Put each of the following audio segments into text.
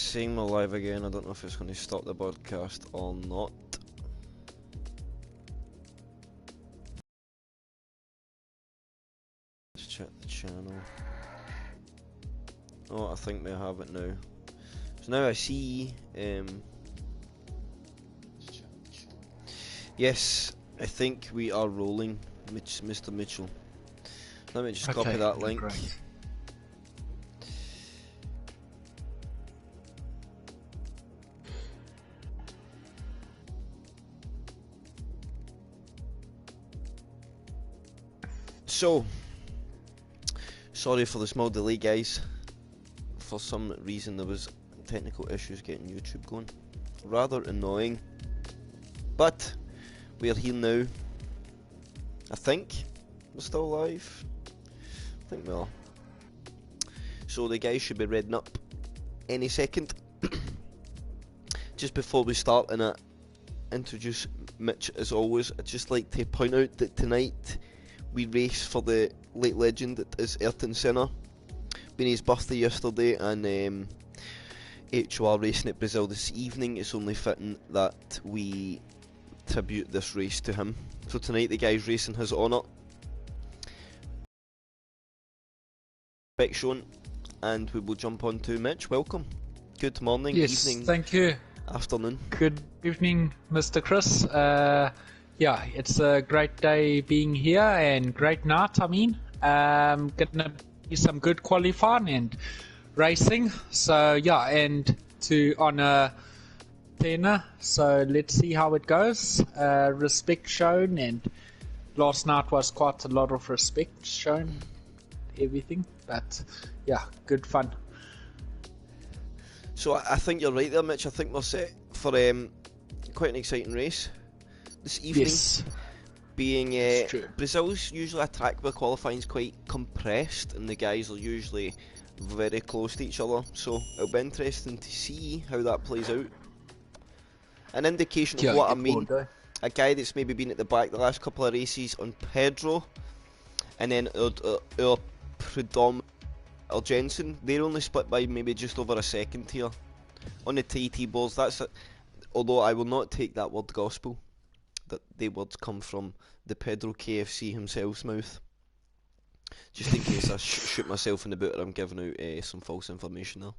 saying we're live again. I don't know if it's going to stop the broadcast or not. Let's check the channel. Oh, I think we have it now. So now I see. Yes, I think we are rolling, Mr. Mitchell. Let me just copy that link. Great. So, sorry for the small delay, guys. For some reason there was technical issues getting YouTube going. Rather annoying. But, we are here now. I think we're still live. I think we are. So the guys should be reading up any second. Just before we start and introduce Mitch as always, I'd just like to point out that tonight we race for the late legend that is Ayrton. Been his birthday yesterday, and HOR racing at Brazil this evening. It's only fitting that we tribute this race to him. So tonight the guys racing his honour. Respect shown, and we will jump on to Mitch. Welcome. Good morning, evening. Thank you. Afternoon. Good evening, Mr. Chris. Yeah, it's a great day being here and great night. I mean, gonna be some good qualifying and racing. So yeah, and to honour Tena. So let's see how it goes. Respect shown, and last night was quite a lot of respect shown. Everything, but yeah, good fun. So I think you're right there, Mitch. I think we're set for quite an exciting race this evening. Yes. Being Brazil's usually a track where qualifying is quite compressed, and the guys are usually very close to each other. So it'll be interesting to see how that plays out. An indication of what I mean. A guy that's maybe been at the back the last couple of races on Pedro, and then our predominant Jensen, they're only split by maybe just over a second here on the TT boards. That's it. Although I will not take that word gospel, that the words come from the Pedro KFC himself's mouth. Just in case I shoot myself in the boot or I'm giving out some false information there.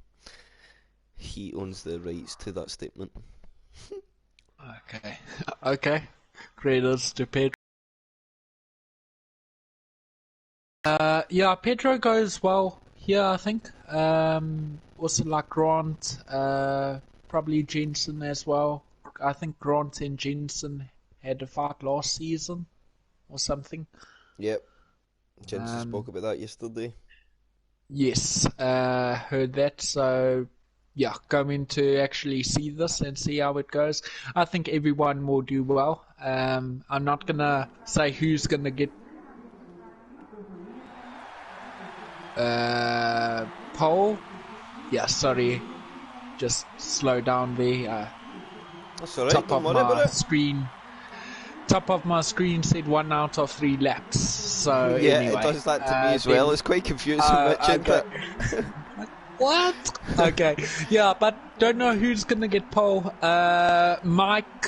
He owns the rights to that statement. Okay. Credits to Pedro. Yeah, Pedro goes well here, I think. Also like Grant, probably Jensen as well. I think Grant and Jensen had a fight last season or something. Yep. Jensen spoke about that yesterday. Yes, heard that. So yeah, going to actually see this and see how it goes. I think everyone will do well. I'm not gonna say who's gonna get pole. Yeah, sorry, just slow down there. That's alright, don't worry about it. Top of my screen said 1 out of 3 laps. So yeah, anyway, it does that to me as well. It's quite confusing, Mitch, isn't it? What? Okay, yeah, but don't know who's gonna get pole. Mike,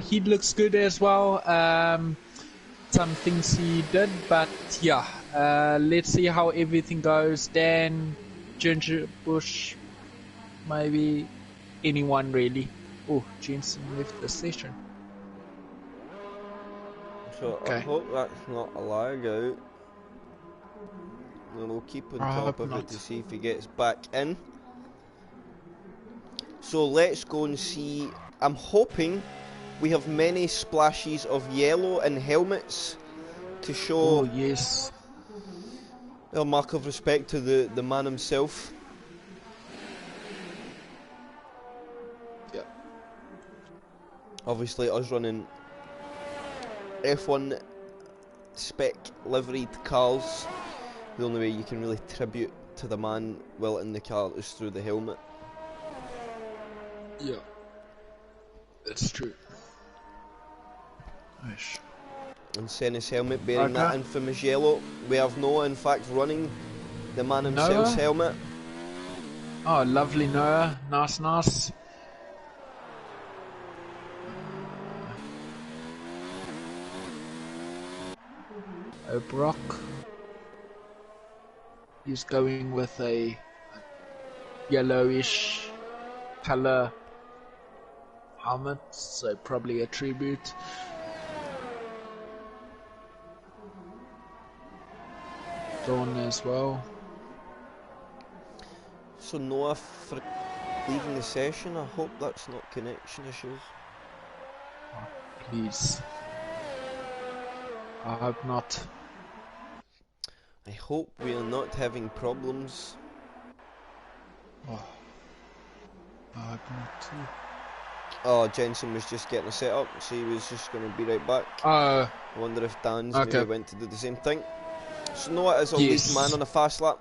he looks good as well. Some things he did, but yeah, let's see how everything goes. Dan, Ginger Bush, maybe anyone really. Oh, Jensen left the session. So okay. I hope that's not a lag out. We'll keep on top of it to see if he gets back in. So let's go and see. I'm hoping we have many splashes of yellow in helmets to show yes, a mark of respect to the man himself. Yeah. Obviously us running F1 spec liveried cars, the only way you can really tribute to the man while in the car is through the helmet. Yeah, that's true. Nice. And Senna's helmet bearing that infamous yellow. We have Noah in fact running the man himself's helmet. Oh, lovely Noah. Nice, nice. Brock. He's going with a yellowish color helmet, so probably a tribute. Dawn as well. So Noah leaving the session, I hope that's not connection issues. Oh, please. I hope not. I hope we are not having problems. Oh, I hope not too. Oh, Jensen was just getting a set up, so he was just going to be right back. I wonder if Dan's okay. maybe went to do the same thing. So Noah is a Yes. lead man on a fast lap.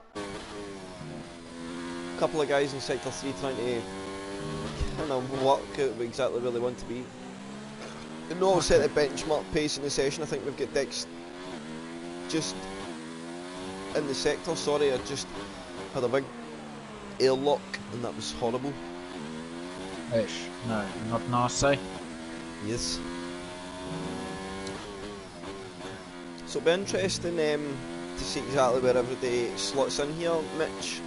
Couple of guys in sector 3 trying to kind of work out exactly where they want to be. Noah set the benchmark pace in the session. I think we've got Dex just in the sector. Sorry, I just had a big airlock and that was horrible. Ish. No, not nice, eh? Yes. So it'll be interesting to see exactly where everybody slots in here, Mitch.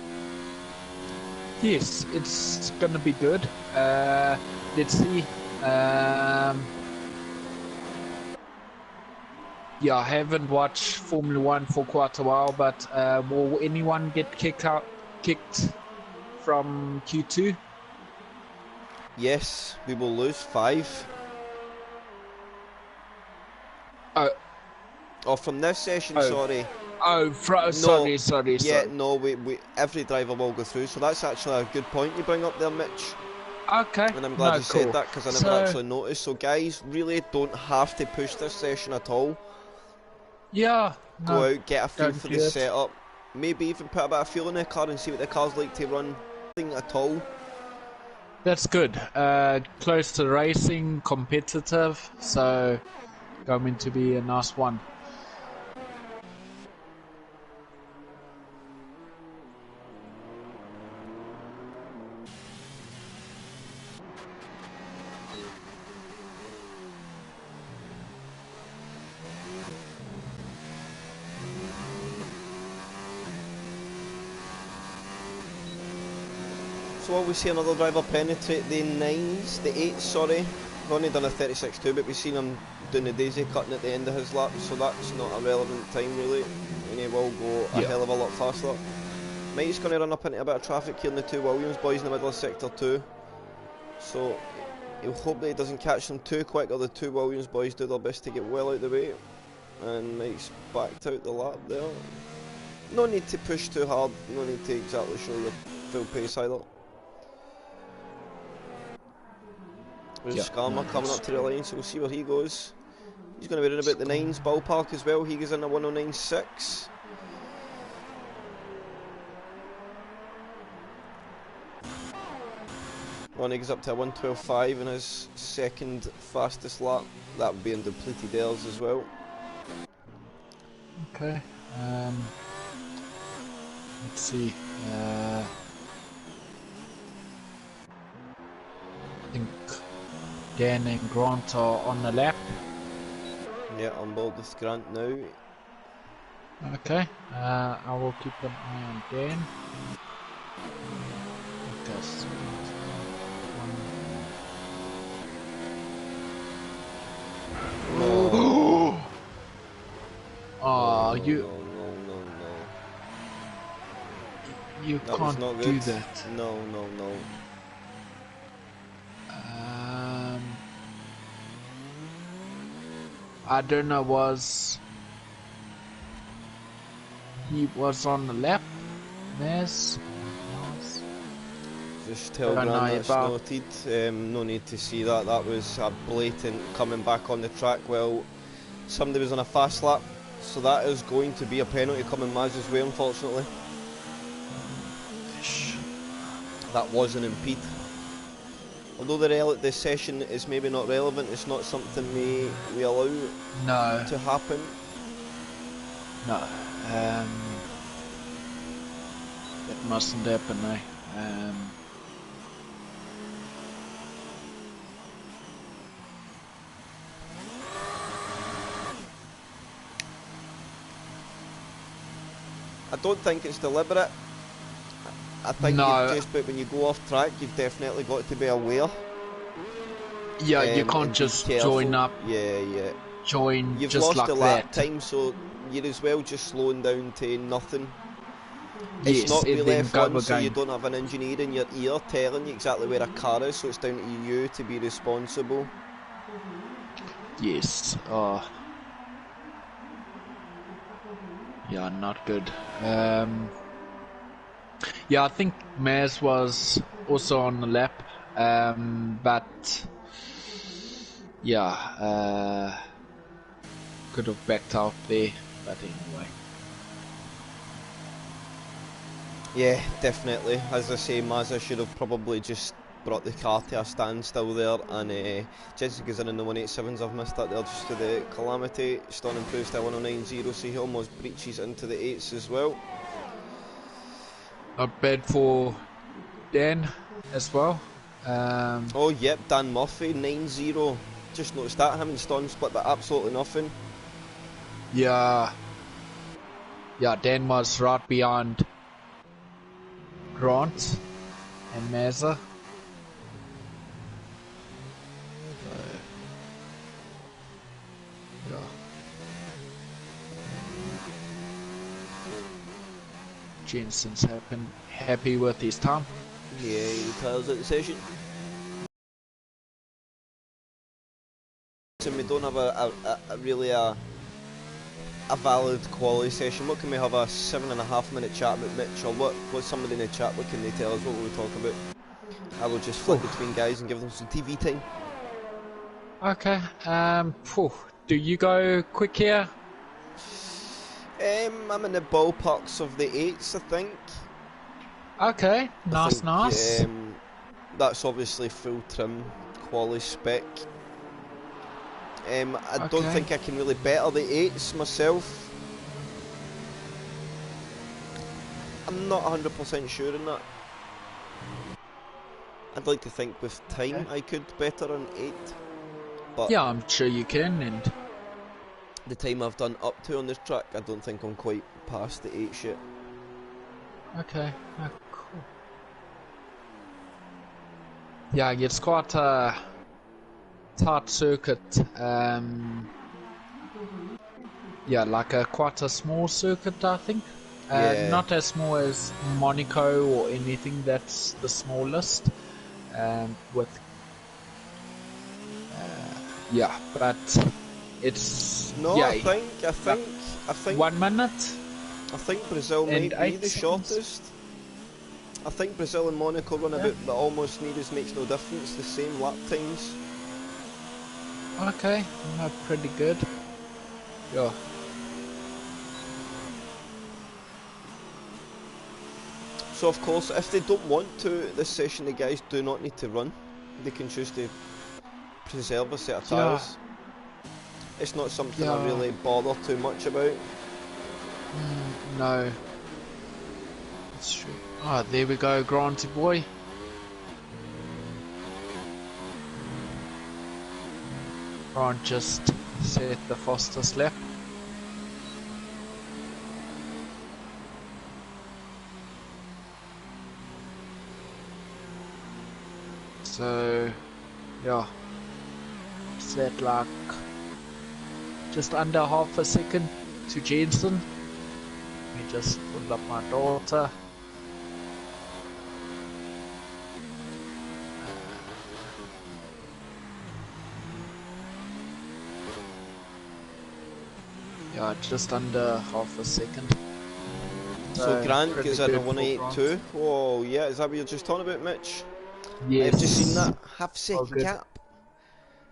Yes, it's gonna be good. Let's see. Yeah, I haven't watched Formula 1 for quite a while, but will anyone get kicked from Q2? Yes, we will lose 5. Oh, from this session, sorry. Oh, no, sorry. Yeah, no, we every driver will go through, so that's actually a good point you bring up there, Mitch. Okay. And I'm glad you cool. said that, because I never actually noticed. So guys, really don't have to push this session at all. Yeah. Go out, get a feel for the it. setup. Maybe even put a bit of fuel in the car and see what the car's like to run. Nothing at all. That's good. Close to racing, competitive, so going to be a nice one. So while we see another driver penetrate the 9s, the 8s, sorry. We've only done a 36.2, but we've seen him doing the daisy cutting at the end of his lap, so that's not a relevant time really. And he will go a hell of a lot faster. Mike's going to run up into a bit of traffic here in the 2 Williams boys in the middle of sector 2. So he'll hope that he doesn't catch them too quick, or the 2 Williams boys do their best to get well out of the way. And Mike's backed out the lap there. No need to push too hard, no need to exactly show your full pace either. There's Skarma coming up to the line, so we'll see where he goes. He's going to be in about the 9s ballpark as well. He goes in a 109.6. He goes up to a 112.5 in his second fastest lap. That would be in depleted airs as well. Okay. Let's see. I think Dan and Grant are on the lap. Yeah, on board with Grant now. Okay. I will keep an eye on Dan. Okay, so No. Oh, no, you. No. You That can't was not do good. that. No. I don't know, he was on the lap? Yes. Just tell Grant that's noted. No need to see that. That was a blatant coming back on the track. Well, somebody was on a fast lap, so that is going to be a penalty coming Maz's way, unfortunately. That was an impede. Although the session is maybe not relevant, it's not something we allow to happen. No. That mustn't happen, eh? I don't think it's deliberate. I think No. you've just, but when you go off track, you've definitely got to be aware. Yeah, you can't and just be careful. join up. Yeah. Join You've just lost like a lap that. time, so you're as well just slowing down to nothing. Yes, It's not and really then go F1, so you again. don't have an engineer in your ear telling you exactly where a car is, so it's down to you to be responsible. Yes. Yeah, not good. Yeah, I think Maz was also on the lap, but yeah, could have backed out there, but anyway. Yeah, definitely. As I say, Mazda should have probably just brought the car to a standstill there, and Jensen goes in the 187s. I've missed that there just to the calamity. Stone improves to 1090, so he almost breaches into the 8s as well. Not bad for Dan as well. Oh, yep, Dan Murphy, 9-0. Just noticed that. Him and Stone split by absolutely nothing. Yeah, Dan was right behind Grant and Mazza. Yeah. Jensen's happy with his time. Yeah, he retires at the session. And we don't have a valid quality session. What can we have a 7.5 minute chat with Mitch, or what's somebody in the chat, what can they tell us, what will we talk about? I will just flip between guys and give them some TV time. Okay, do you go quick here? I'm in the ballparks of the 8s, I think. Okay, nice. That's obviously full trim, quality spec. I don't think I can really better the 8s myself. I'm not 100% sure in that. I'd like to think with time I could better an 8. But yeah, I'm sure you can, and the time I've done up to on this track, I don't think I'm quite past the 8 yet. Okay, cool. Yeah, it's quite a tight circuit. Yeah, like quite a small circuit, I think. Yeah. Not as small as Monaco or anything that's the smallest. Yeah, but it's I think 1 minute. I think Brazil might be the shortest. I think Brazil and Monaco run about but almost near as makes no difference, the same lap times. Okay, not pretty good. Yeah. So of course, if they don't want to this session, the guys do not need to run. They can choose to preserve a set of tyres. It's not something I really bother too much about. No. That's true. Oh, there we go, Granty boy. Grant just set the fastest lap. So, yeah. Set like just under half a second to Jensen. Let me just pull up my daughter. Yeah, just under half a second. So Grant gets in a 182. Oh yeah, is that what you're just talking about, Mitch? Yes. I've just seen that half-second gap.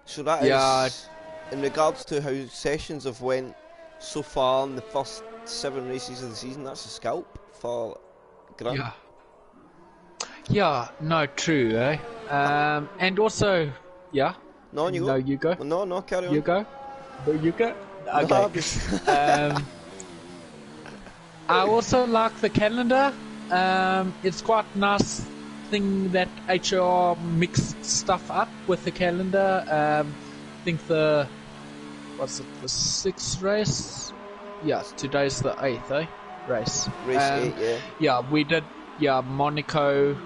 So that is in regards to how sessions have went so far in the first 7 races of the season. That's a scalp for Grant. Yeah, no, true, eh? And also, No, you go. No, you go. No, carry on. You go. No, you go. Okay. I also like the calendar It's quite nice thing that HOR mixed stuff up with the calendar. I think the 6th race? Yeah, today's the 8th, race. Race 8, yeah. Yeah, we did, Monaco,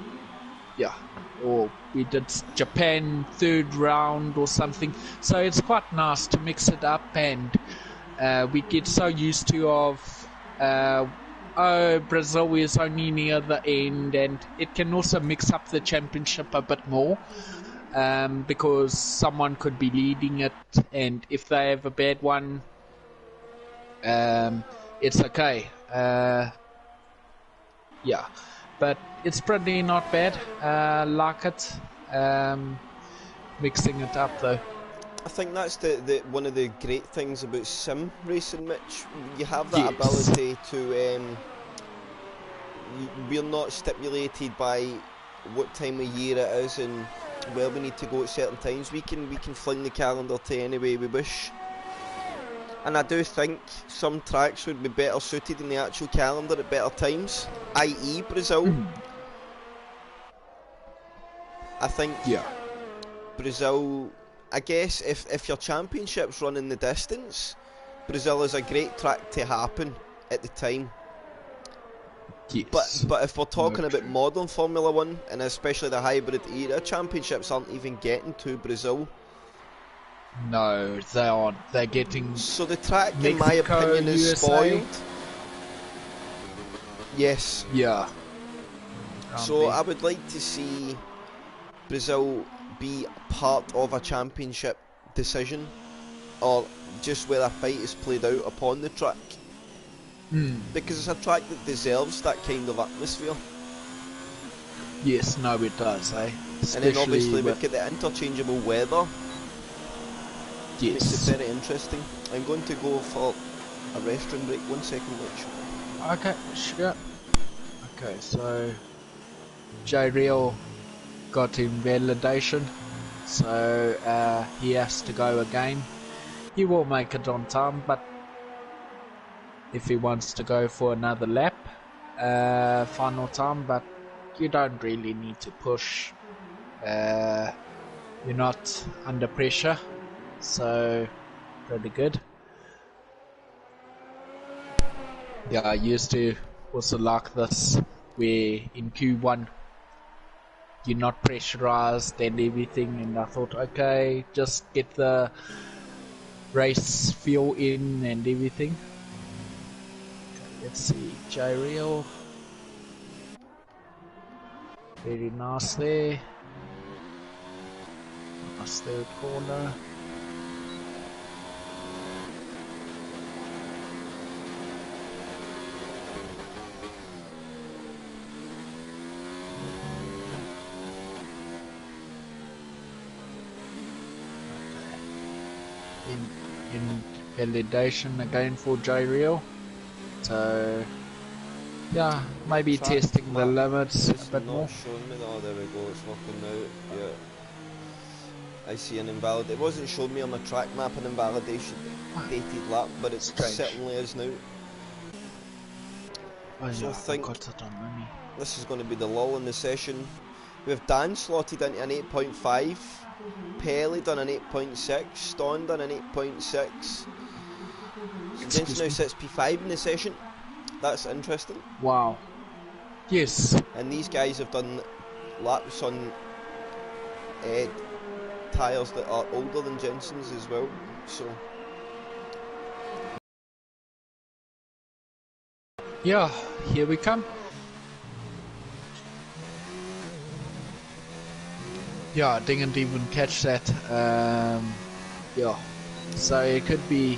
or we did Japan 3rd round or something. So it's quite nice to mix it up, and we get so used to Brazil is only near the end, and it can also mix up the championship a bit more. Because someone could be leading it, and if they have a bad one, it's okay. But it's pretty not bad. Like it. Mixing it up though. I think that's the one of the great things about sim racing, Mitch. You have that ability to. We're not stipulated by what time of year it is and where we need to go at certain times. We can fling the calendar to any way we wish. And I do think some tracks would be better suited in the actual calendar at better times, i.e. Brazil. I think Brazil, I guess if your championship's running the distance, Brazil is a great track to happen at the time. Yes. But if we're talking about modern Formula 1, and especially the hybrid era, championships aren't even getting to Brazil. No, they aren't. They're getting... So the track, Mexico, in my opinion, is USA. spoiled. Yes. Yeah. So I would like to see Brazil be part of a championship decision, or just where a fight is played out upon the track. Because it's a track that deserves that kind of atmosphere. Yes, no, it does, eh? And then obviously we've got the interchangeable weather. Yes. Makes it very interesting. I'm going to go for a restroom break. 1 second, Mitch. Okay, sure. Okay, so J-Real got invalidation, so he has to go again. He will make it on time, but if he wants to go for another lap, final time, but you don't really need to push. You're not under pressure, so pretty good. Yeah, I used to also like this, where in Q1 you're not pressurized and everything, and I thought, okay, just get the race feel in and everything. Let's see, J-Real. Very nice there. Nice third corner. In validation again for J-Real. So, yeah, maybe testing the limits a bit more. Showing me. Oh, there we go, it's working out. Yeah. I see an invalid. It wasn't showing me on the track map an invalidation dated lap, but it certainly is now. So I think this is going to be the lull in the session. We have Dan slotted into an 8.5, Pelly done an 8.6, Stone done an 8.6. Jensen now sits P5 in the session. That's interesting. Wow. Yes. And these guys have done laps on tyres that are older than Jensen's as well. So. Yeah, here we come. Yeah, I didn't even catch that. Yeah, so it could be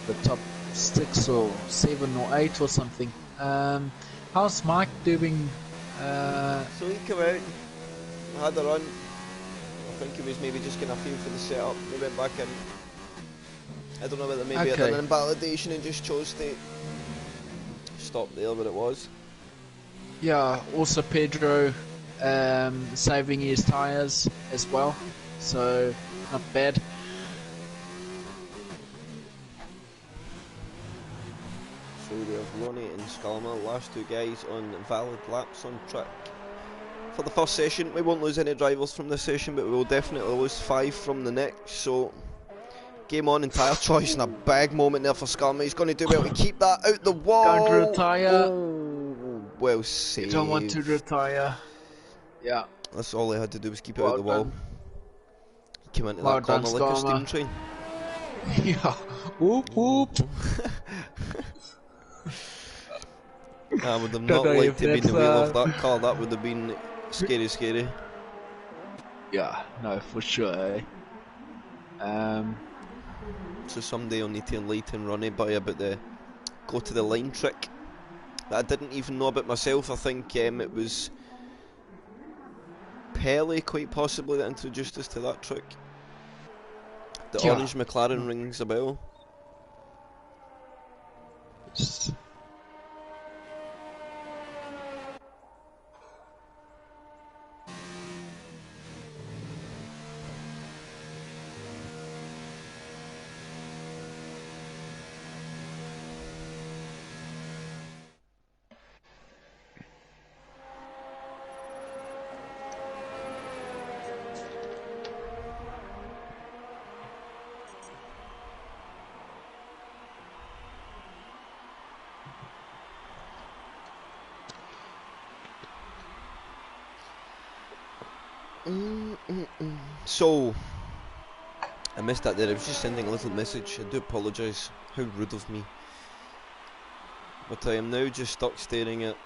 the top 6 or 7 or 8 or something. How's Mike doing? So he came out, had a run. I think he was maybe just getting a feel for the setup. He went back in. I don't know whether maybe had an invalidation and just chose to stop there where it was. Yeah, also Pedro saving his tyres as well, so not bad. So So we have Ronnie and Scalma, last two guys on valid laps on track. For the first session, we won't lose any drivers from this session, but we will definitely lose 5 from the next, so game on and tyre choice, and a big moment there for Scalma. He's going to do well to keep that out the wall. Don't retire. Oh, well saved. You don't want to retire. Yeah. That's all he had to do was keep it Well out the wall. done. He came into Well that corner done, like a Scalma. steam train. Yeah. Whoop whoop. I would have Don't not know liked if to be in the that's, wheel of that car. That would have been scary, scary. Yeah, no, for sure. So someday I'll need to enlighten Ronnie by about the go to the line trick that I didn't even know about myself. I think it was Pele quite possibly that introduced us to that trick. The Yeah. orange McLaren rings a bell. Yes. So, I missed that there. I was just sending a little message. I do apologise. How rude of me. But I am now just stuck staring at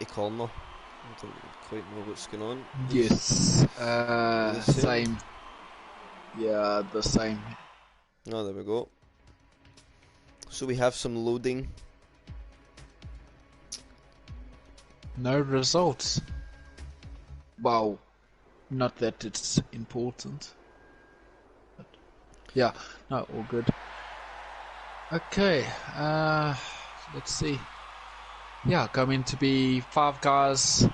a corner. I don't quite know what's going on. Yes. The same. Same. Yeah, the same. Oh, there we go. So we have some loading. No results. Well, not that it's important. But yeah, no, all good. Okay, let's see. Yeah, going to be 5 guys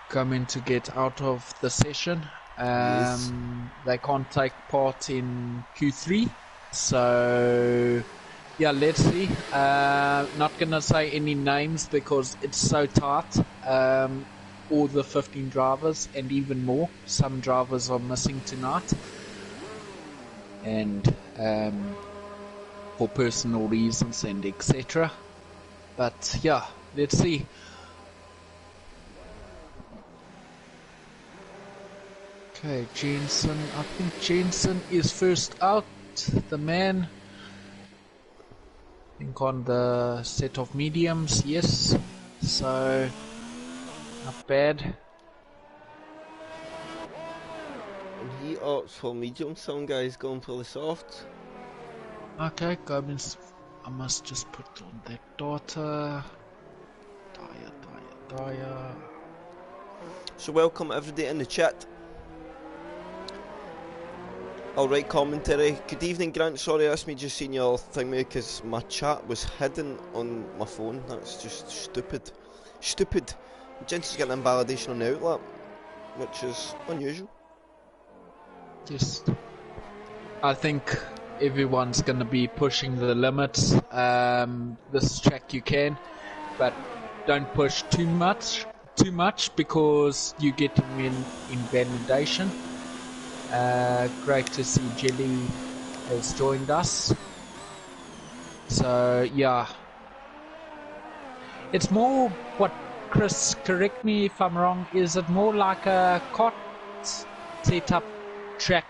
coming to get out of the session. Yes. They can't take part in Q3, so yeah, let's see. Not gonna say any names because it's so tight. All the 15 drivers and even more. Some drivers are missing tonight, and for personal reasons and etc. But yeah, let's see. Okay, Jensen. I think Jensen is first out. The man. I think on the set of mediums, yes. So, not bad. And he opts for medium. Some guys going for the soft. Okay, Gomez. I must just put on that data. Dyer. So welcome everybody in the chat. Alright, commentary. Good evening, Grant. Sorry, that's me just seeing your thing because my chat was hidden on my phone. That's just stupid. Stupid. Jensen's getting invalidation on the outlet, which is unusual. Just, I think everyone's gonna be pushing the limits. This track you can, but don't push too much because you get to win invalidation. Great to see Jelly has joined us. So yeah, it's more what Chris, correct me if I'm wrong, is it more like a cot setup track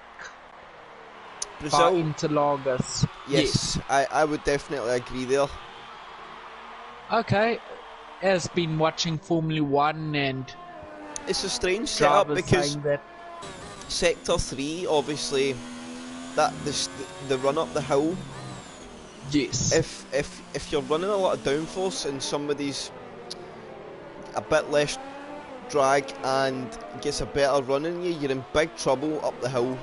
by Brazil, Interlagos? yes, I would definitely agree there. Okay, has been watching Formula 1 and It's a strange setup drivers because saying that. Sector 3, obviously, that the run up the hill. Yes. If you're running a lot of downforce and somebody's a bit less drag and gets a better run in you, you're in big trouble up the hill.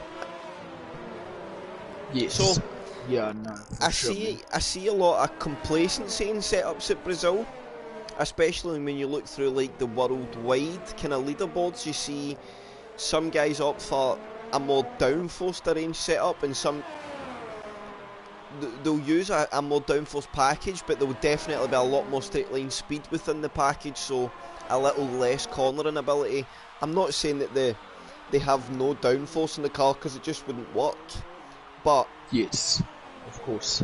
Yes. So yeah, no. I see a lot of complacency in setups at Brazil, especially when you look through like the worldwide kind of leaderboards. You see some guys opt for a more downforce range setup and some they'll use a more downforce package, but there will definitely be a lot more straight line speed within the package, so a little less cornering ability. I'm not saying that they have no downforce in the car, because it just wouldn't work, but yes, of course.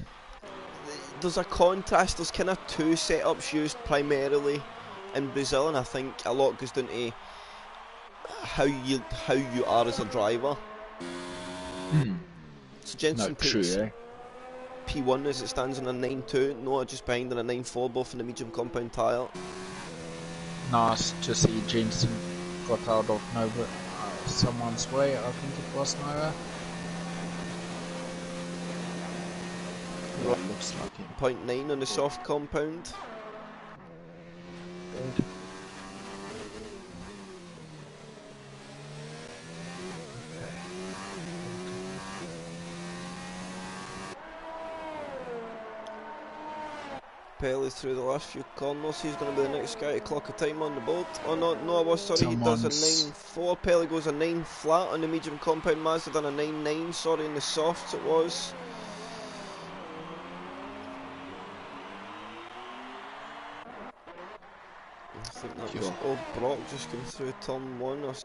There's a contrast. There's kind of two setups used primarily in Brazil, and I think a lot goes down to how you are as a driver. So Jensen takes P1 as it stands on a 9.2, Noah just behind on a 9.4, both in the medium compound tyre. Nice to see Jensen got out of nowhere, someone's way. I think it was Noah. Right. Looks like him. 0.9 on the soft compound. Good. Pelly through the last few corners. He's going to be the next guy to clock a time on the board. Oh no, I was sorry. He does a 9.4. Pelly goes a 9 flat on the medium compound. Mazda done a 9.9. Sorry, in the softs it was. I think that was old Brock just came through turn 1.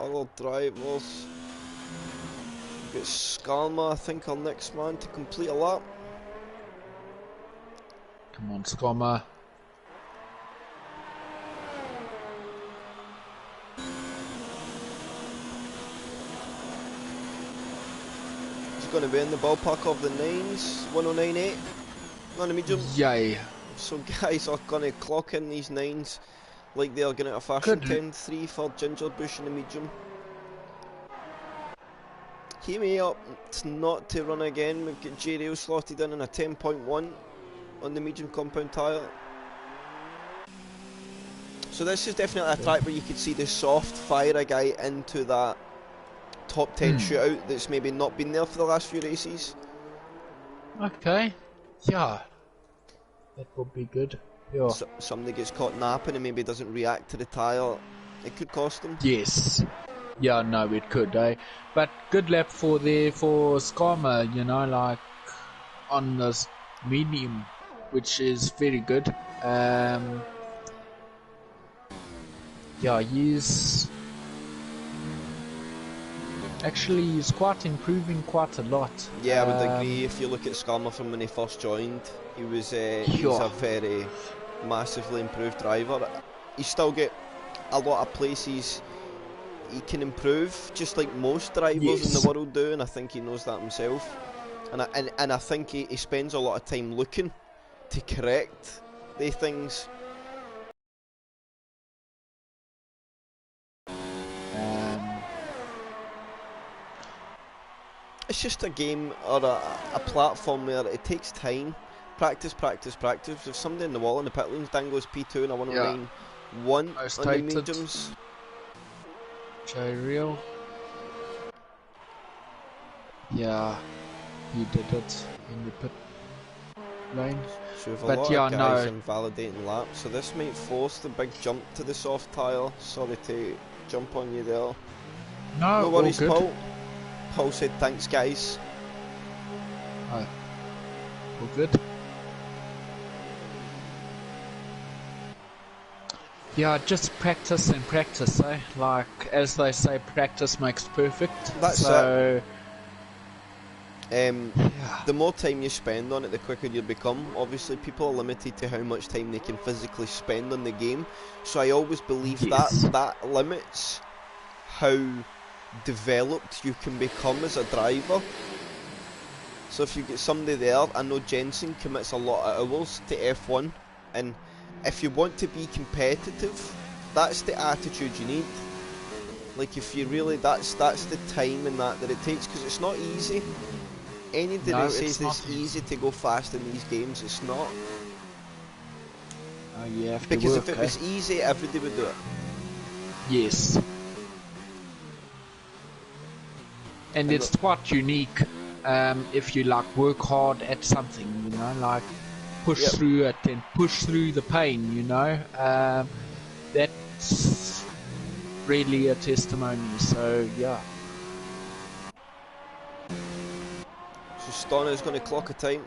Other drivers. We've got Skarma, I think, our next man to complete a lap. Come on, Skarma. He's going to be in the ballpark of the 9s. 109.8 on the medium. Yay. So guys are going to clock in these 9s like they are going to a fashion. 10.3 for Ginger Bush in the medium. He may opt not to run again. We've got J-Rail slotted in a 10.1 on the medium compound tyre. So this is definitely a track where you could see the soft fire a guy into that top 10 shootout that's maybe not been there for the last few races. Okay, yeah, that would be good. Yeah. So, somebody gets caught napping and maybe doesn't react to the tyre, it could cost them. Yes. Yeah, no, it could, eh? But good lap for Skarma, you know, like on this medium, which is very good. Yeah, he's quite improving quite a lot. Yeah, I would agree. If you look at Skarma from when he first joined, he was a very massively improved driver. He's still got a lot of places he can improve, just like most drivers in the world do, and I think he knows that himself. And I think he spends a lot of time looking to correct the things. It's just a game or a platform where it takes time. Practice. If somebody in the wall in the pit lanes dangles P2 and a 109.1 on the mediums. J-Real. Yeah, he did it in the pit lane. So we've a lot of guys invalidating laps, so this might force the big jump to the soft tyre. Sorry to jump on you there. No worries, Paul. Paul said thanks, guys. All good. Yeah, just practice and practice, eh? Like, as they say, practice makes perfect. That's it. The more time you spend on it, the quicker you become. Obviously, people are limited to how much time they can physically spend on the game. So I always believe that limits how developed you can become as a driver. So if you get somebody there, I know Jensen commits a lot of hours to F1, and if you want to be competitive, that's the attitude you need. Like, if you really, that's the time and that it takes, because it's not easy. Anybody that says it's easy to go fast in these games, it's not. You have to because work, if it was easy, everybody would do it. Yes. And it's quite unique if you like work hard at something, you know, like push through it and push through the pain, you know. That's really a testimony. So yeah. So So Stonna is going to clock a time.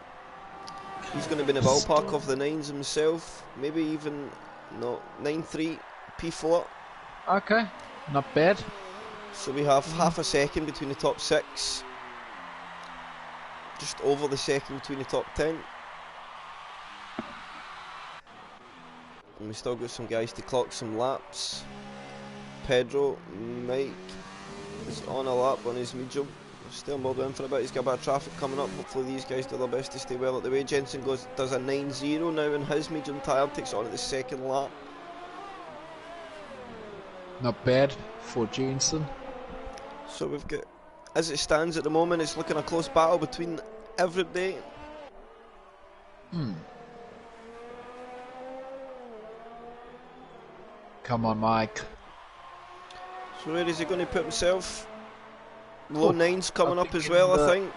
He's going to be in the ballpark of the 9s himself. Maybe even, no, 9.3, P4. Okay, not bad. So we have half a second between the top 6. Just over the second between the top 10. And we still got some guys to clock some laps. Pedro, Mike is on a lap on his medium. Still mobbed in for a bit. He's got a bit of traffic coming up. Hopefully these guys do their best to stay well at the way. Jensen does a 9.0 now in his medium tyre. Takes it on at the second lap. Not bad for Jensen. So we've got, as it stands at the moment, it's looking a close battle between everybody. Come on, Mike. So where is he going to put himself? Low 9's coming up as well, I think.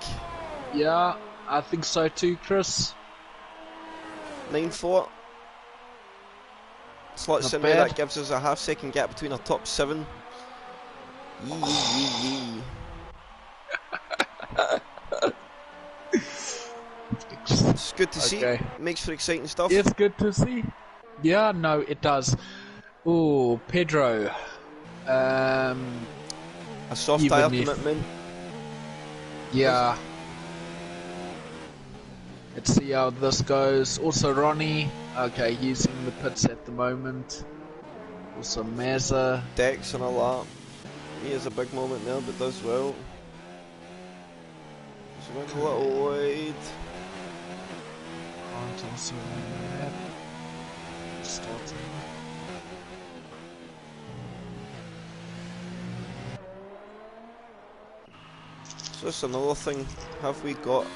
Yeah, I think so too, Chris. 9.4. Slots in there, that gives us a half-second gap between our top 7. Yee. It's good to see. Makes for exciting stuff. It's good to see. Yeah, no, it does. Oh, Pedro. A soft tyre commitment. Yeah. Let's see how this goes. Also Ronnie. Okay, he's in the pits at the moment. Also Mazza. Dex on a lap. He has a big moment there, but does well. Just went a little wide. Also starting. So that's another thing. Have we got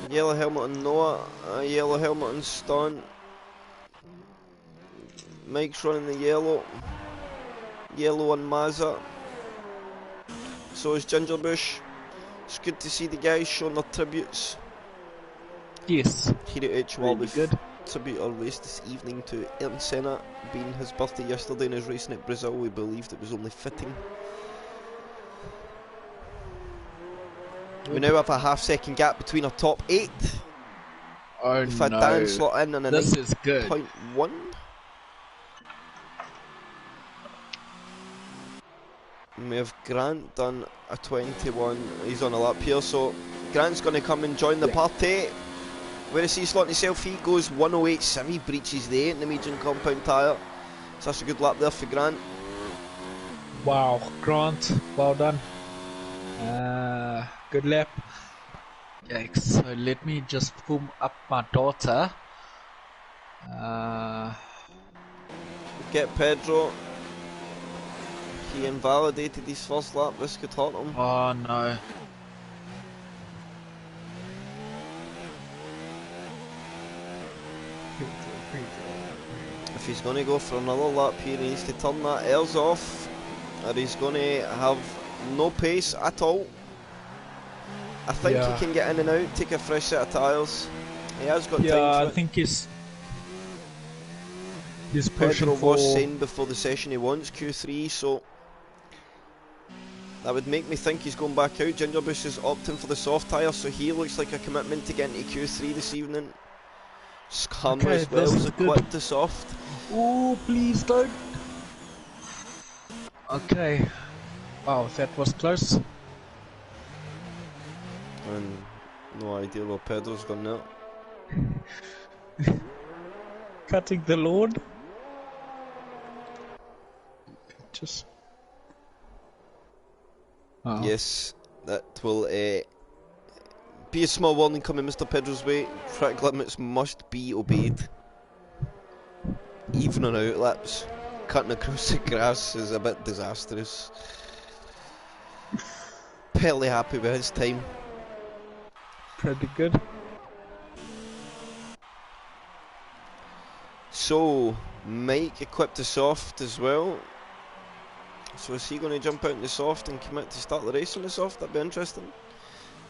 a yellow helmet on Noah, a yellow helmet on Stunt? Mike's running the yellow. Yellow on Mazza. So is Gingerbush. It's good to see the guys showing their tributes. Yes. Here at HOR Really good. Tribute our race this evening to Ayrton Senna. Being his birthday yesterday and his racing at Brazil, we believed it was only fitting. We now have a half-second gap between our top 8. Oh We've had no. Dan slot in on a this is good. 9.1. And we have Grant done a 21. He's on a lap here, so Grant's going to come and join the party. Where is he slotting himself? He goes 108.7. He breaches the 8 in the medium compound tyre. So that's a good lap there for Grant. Wow, Grant, well done. Good lap. Yikes. So let me just pull up my data. Get Pedro. He invalidated his first lap. This could hurt him. Oh no. If he's going to go for another lap here, he needs to turn that airs off, or he's going to have no pace at all. I think he can get in and out, take a fresh set of tyres. He has got time for I it. think he's pushing Pedro for... was saying before the session he wants Q3, so that would make me think he's going back out. Gingerbush is opting for the soft tyre, so he looks like a commitment to get into Q3 this evening. Scammer as well is equipped to soft. Oh, please don't. Okay. Wow, that was close. And no idea where Pedro's gone now. Cutting the lawn. Just... Yes, that will be a small warning coming Mr. Pedro's way. Track limits must be obeyed. Even on outlaps. Cutting across the grass is a bit disastrous. Fairly happy with his time. Pretty good. So, Mike equipped to soft as well. So is he going to jump out in the soft and commit to start the race on the soft? That'd be interesting.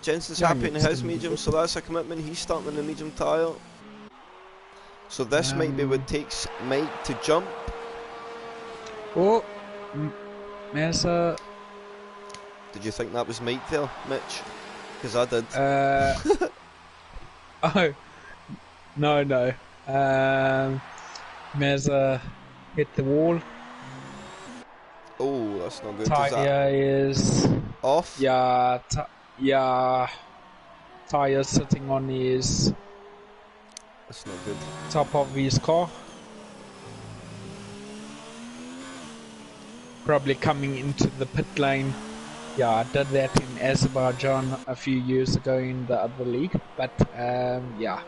Jensen's happy in his medium, so that's a commitment. He's starting in the medium tyre. So this might be what takes Mike to jump. Oh, Massa. Did you think that was Mike there, Mitch? Because I did. Oh, no. Meza hit the wall. Oh, that's not good. Tire is off? yeah, tire sitting on his That's not good. top of his car. Probably coming into the pit lane. Yeah, I did that in Azerbaijan a few years ago in the other league, but yeah.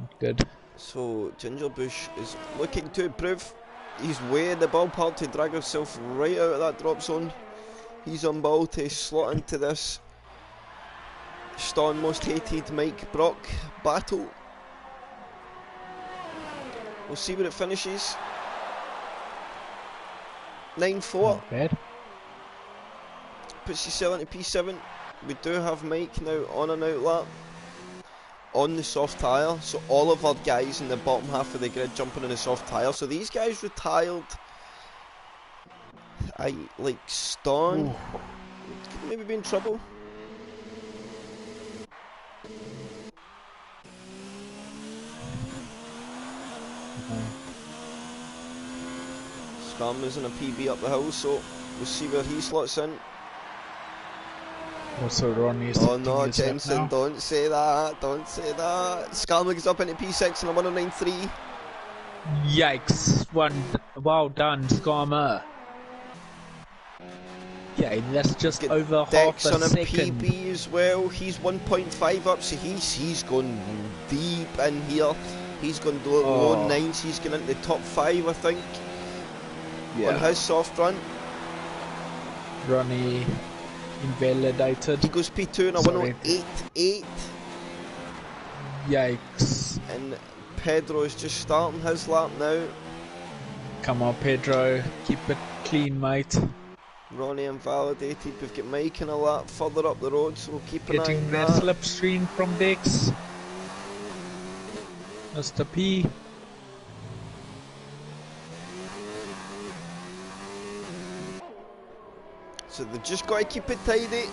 Not good. So, Ginger Bush is looking to improve. He's way in the ballpark to drag himself right out of that drop zone. He's on ball to slot into this Stawn Most Hated Mike Brock battle. We'll see where it finishes. 9-4. Not bad. Puts yourself into P7. We do have Mike now on an out lap on the soft tyre, so all of our guys in the bottom half of the grid jumping on the soft tyre. So these guys retired. I like Stawn could maybe be in trouble. Scrum is in a PB up the hill, so we'll see where he slots in. Also, Ronnie's oh no, Jensen, don't say that, don't say that. Skarma gets up into P6 and a 109.3. Yikes! Well done, Skarma. Yeah, that's just over Dex half a on a second. PB as well. He's 1.5 up, so he's gone deep in here. He's gone low nines. He's going into the top 5, I think, on his soft run. Ronnie invalidated. He goes P2 and a 108.8. Yikes. And Pedro is just starting his lap now. Come on, Pedro. Keep it clean, mate. Ronnie invalidated. We've got Mike in a lap further up the road, so we'll keep an eye on Getting that that. slipstream from Dex. Mr. P. So they've just got to keep it tidy.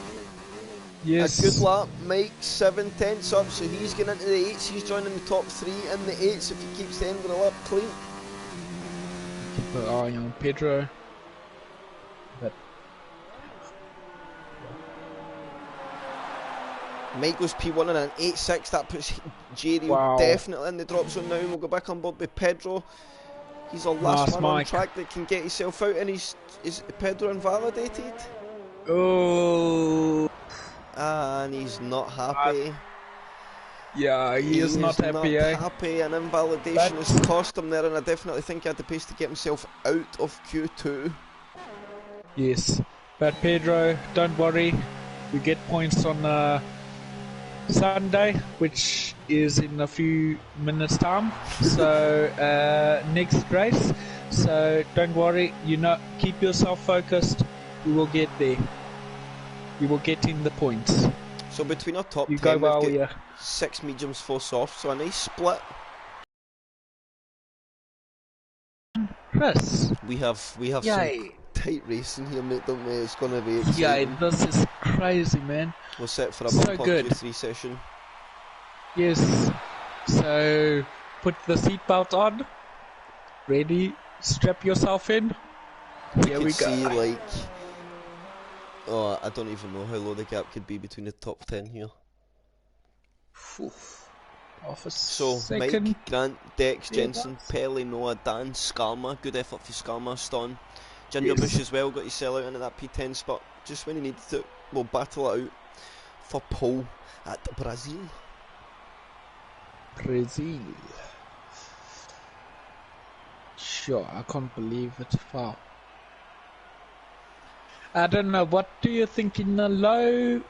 Yes. A good lap. Mike 7/10 up, so he's getting into the 8s. He's joining the top 3 in the 8s if he keeps the end of the lap clean. Keep an eye on Pedro. But Mike goes P1 and an 8.6. That puts Jerry wow. definitely in the drop zone now. We'll go back on board with Pedro. He's our last man on track that can get himself out, and is Pedro invalidated? Oh. And he's not happy. Yeah, he is not happy. Happy, and invalidation has cost him there, and I definitely think he had the pace to get himself out of Q2. Yes, but Pedro, don't worry. We get points on Sunday, which is in a few minutes' time. So next race. So don't worry. Keep yourself focused. We will get there. We will get in the points. So between our top 10, go well, we've got 6 mediums, 4 softs, so a nice split. Chris, we have some tight racing here, mate, don't we? It's going to be exciting. Yeah, this is crazy, man. We're set for a So bumper good. Q3 session. Yes. So put the seatbelt on. Ready? Strap yourself in. Here we go. See, like, I don't even know how low the gap could be between the top 10 here. Off a So, second. Mike, Grant, Dex, Jensen, Pelly, Noah, Dan, Skarma. Good effort for Skarma, Stawn. Ginger Bush as well, got his sell out into that P10 spot just when he needed to. We'll battle it out for pole at Brazil. Brazil. Sure, I can't believe it. Wow. I don't know, what do you think in the low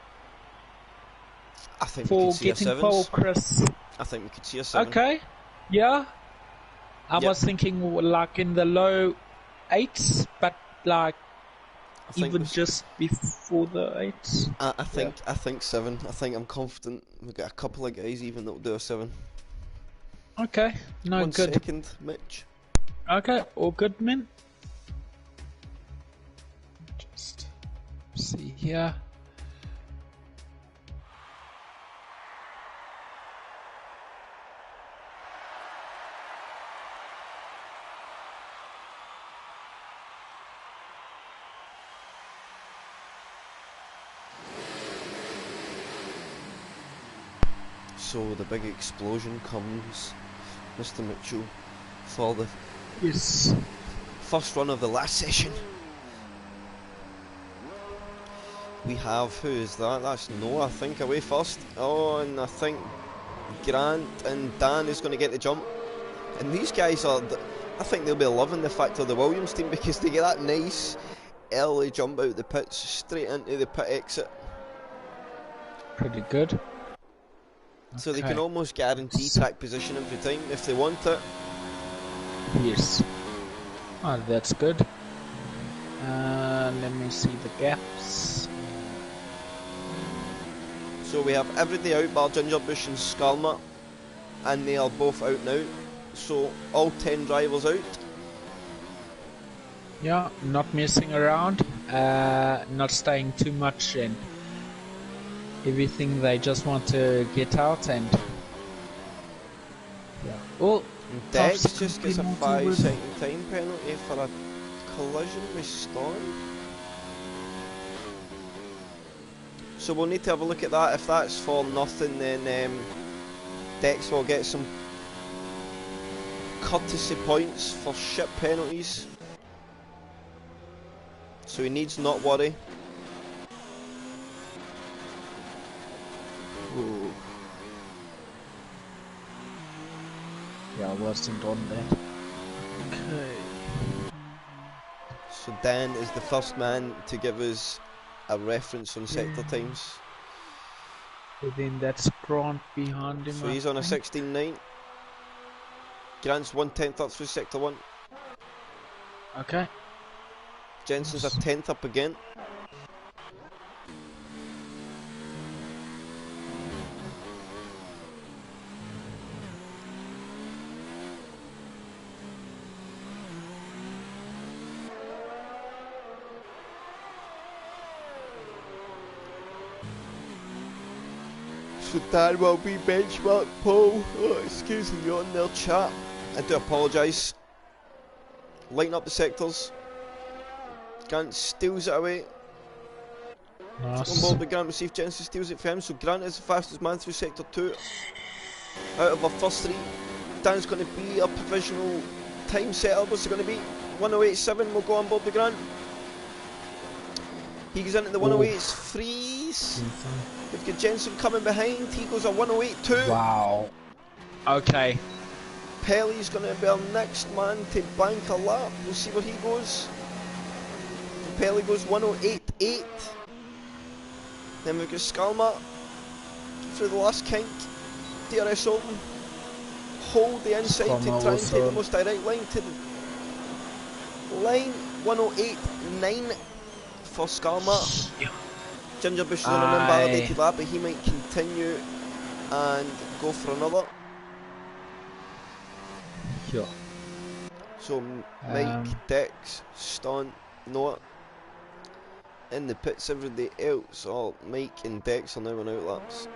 I think we for could see a getting 7s. pole, Chris? I think we could see a 7. Okay, yeah. I was thinking like in the low 8s, but like even just before the 8s. I think 7. I think I'm confident we've got a couple of guys even that will do a 7. Okay, no, One good. second, Mitch. Okay, all good, man. Just See here. So the big explosion comes, Mr. Mitchell, for the first run of the last session. We have, who is that? That's Noah, I think, away first. Oh, and I think Grant and Dan is going to get the jump. And these guys are, I think they'll be loving the fact of the Williams team, because they get that nice early jump out the pits straight into the pit exit. Pretty good. So they can almost guarantee track position every time if they want it. Yes. Oh, that's good. Let me see the gaps. So we have everybody out bar Gingerbush and Skalma, and they are both out now. So all 10 drivers out. Yeah, not messing around, not staying too much in everything. They just want to get out and yeah. Oh, Dex just gets a 5-second time penalty for a collision with Storm. So we'll need to have a look at that. If that's for nothing, then Dex will get some courtesy points for ship penalties. So he needs not worry. Ooh. Yeah, I wasn't on that. Okay. So Dan is the first man to give us a reference on sector times. And then that's Grant behind him. So he's on a 16.9. Grant's 1/10 up through sector 1. Okay. Jensen's a 10th up again. So Dan will be benchmark pole. Oh, excuse me on their chat. I do apologise. Lighten up the sectors. Grant steals it away. Nice. On board with Grant, we'll see if Jensen steals it for him. So Grant is the fastest man through sector 2. Out of our first 3. Dan's going to be a provisional time setter. What's it going to be? 108.7 will go on board with Grant. He goes into the 108's freeze. We've got Jensen coming behind. He goes a 108.2. Wow. Okay. Pelly's going to be our next man to bank a lap. We'll see where he goes. Pelly goes 108.8. Then we've got Skalma through the last kink. DRS open. Hold the inside Skalma to try and take the most direct line to the line. 108.9 for Skalma. Yeah. Gingerbush is on an invalidated lap, but he might continue and go for another. Yeah. So Mike, Dex, Stunt, Noah in the pits. Everybody else, Mike and Dex are now on out laps.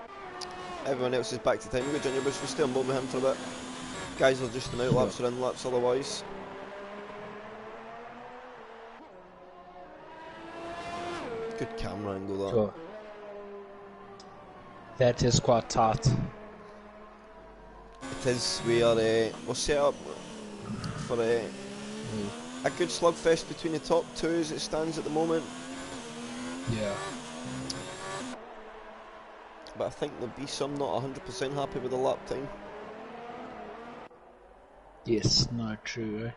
Everyone else is back to time. We've got Gingerbush, we're still on board with him for a bit. Guys are just on out laps or in laps otherwise. Good camera angle that. Sure. That is quite tight. It is. We are we're set up for a good slugfest between the top 2 as it stands at the moment. Yeah. But I think there'll be some not 100% happy with the lap time. Yes, no, true.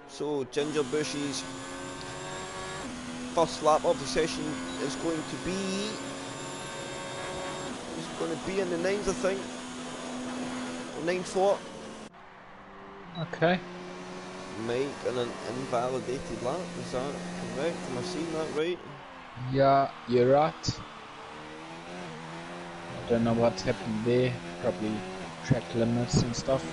So Gingerbush's first lap of the session is going to be in the 9s, I think. 9.4. Okay. Mike on an invalidated lap, is that correct? Am I seeing that right? Yeah, you're right. I don't know what happened there. Probably track limits and stuff.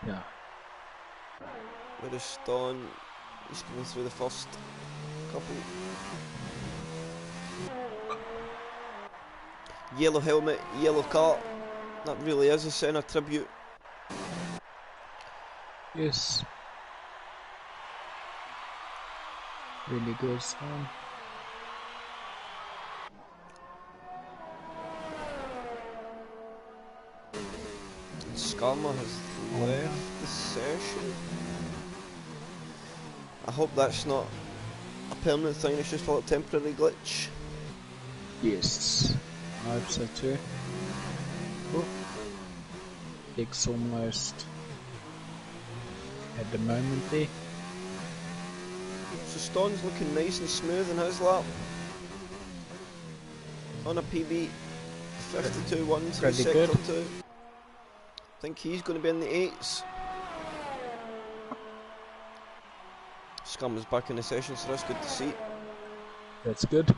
Yeah. Where is Stone? He's coming through the first couple. Yellow helmet, yellow car. That really is a centre tribute. Yes. Really good song. Skarma has left the session. I hope that's not a permanent thing, it's just a temporary glitch. Yes. I hope so too. Oh. It's almost at the moment there. So Stone's looking nice and smooth in his lap. On a PB 52.1 through sector 2. I think he's going to be in the 8s. Scum is back in the session, so that's good to see. That's good.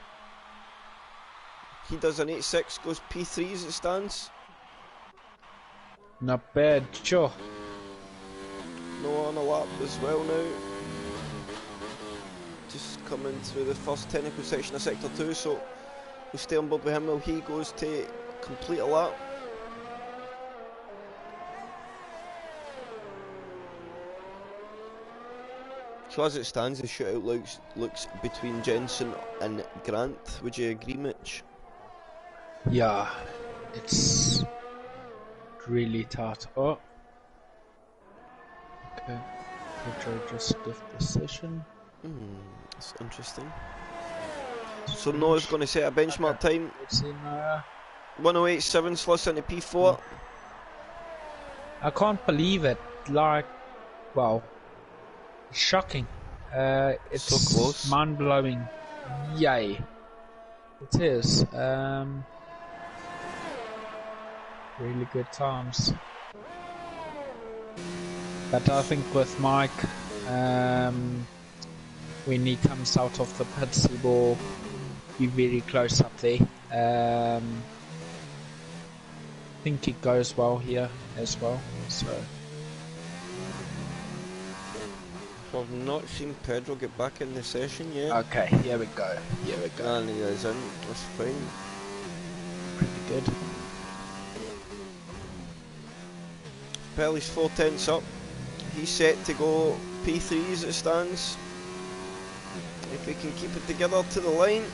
He does an 8.6, goes P3 as it stands. Not bad, sure. No on a lap as well now. Just coming through the first technical section of sector 2, so we'll stay on board with him while he goes to complete a lap. So as it stands, the shootout looks between Jensen and Grant. Would you agree, Mitch? Yeah, it's really tight. Oh. Okay, Pedro just left the session. That's interesting. So Noah's going to set a benchmark time. It's in 108.7 slots into P4. I can't believe it. Like, wow, shocking. It's so close. Mind-blowing. Yay. It is. Really good times. But I think with Mike, when he comes out of the pits, he will be very close up there. I think it goes well here as well. So I've not seen Pedro get back in the session yet. okay, here we go. Here we go. And he is in. That's fine. Pretty good. Pelly's 4/10 up. He's set to go P3 as it stands. If we can keep it together to the line.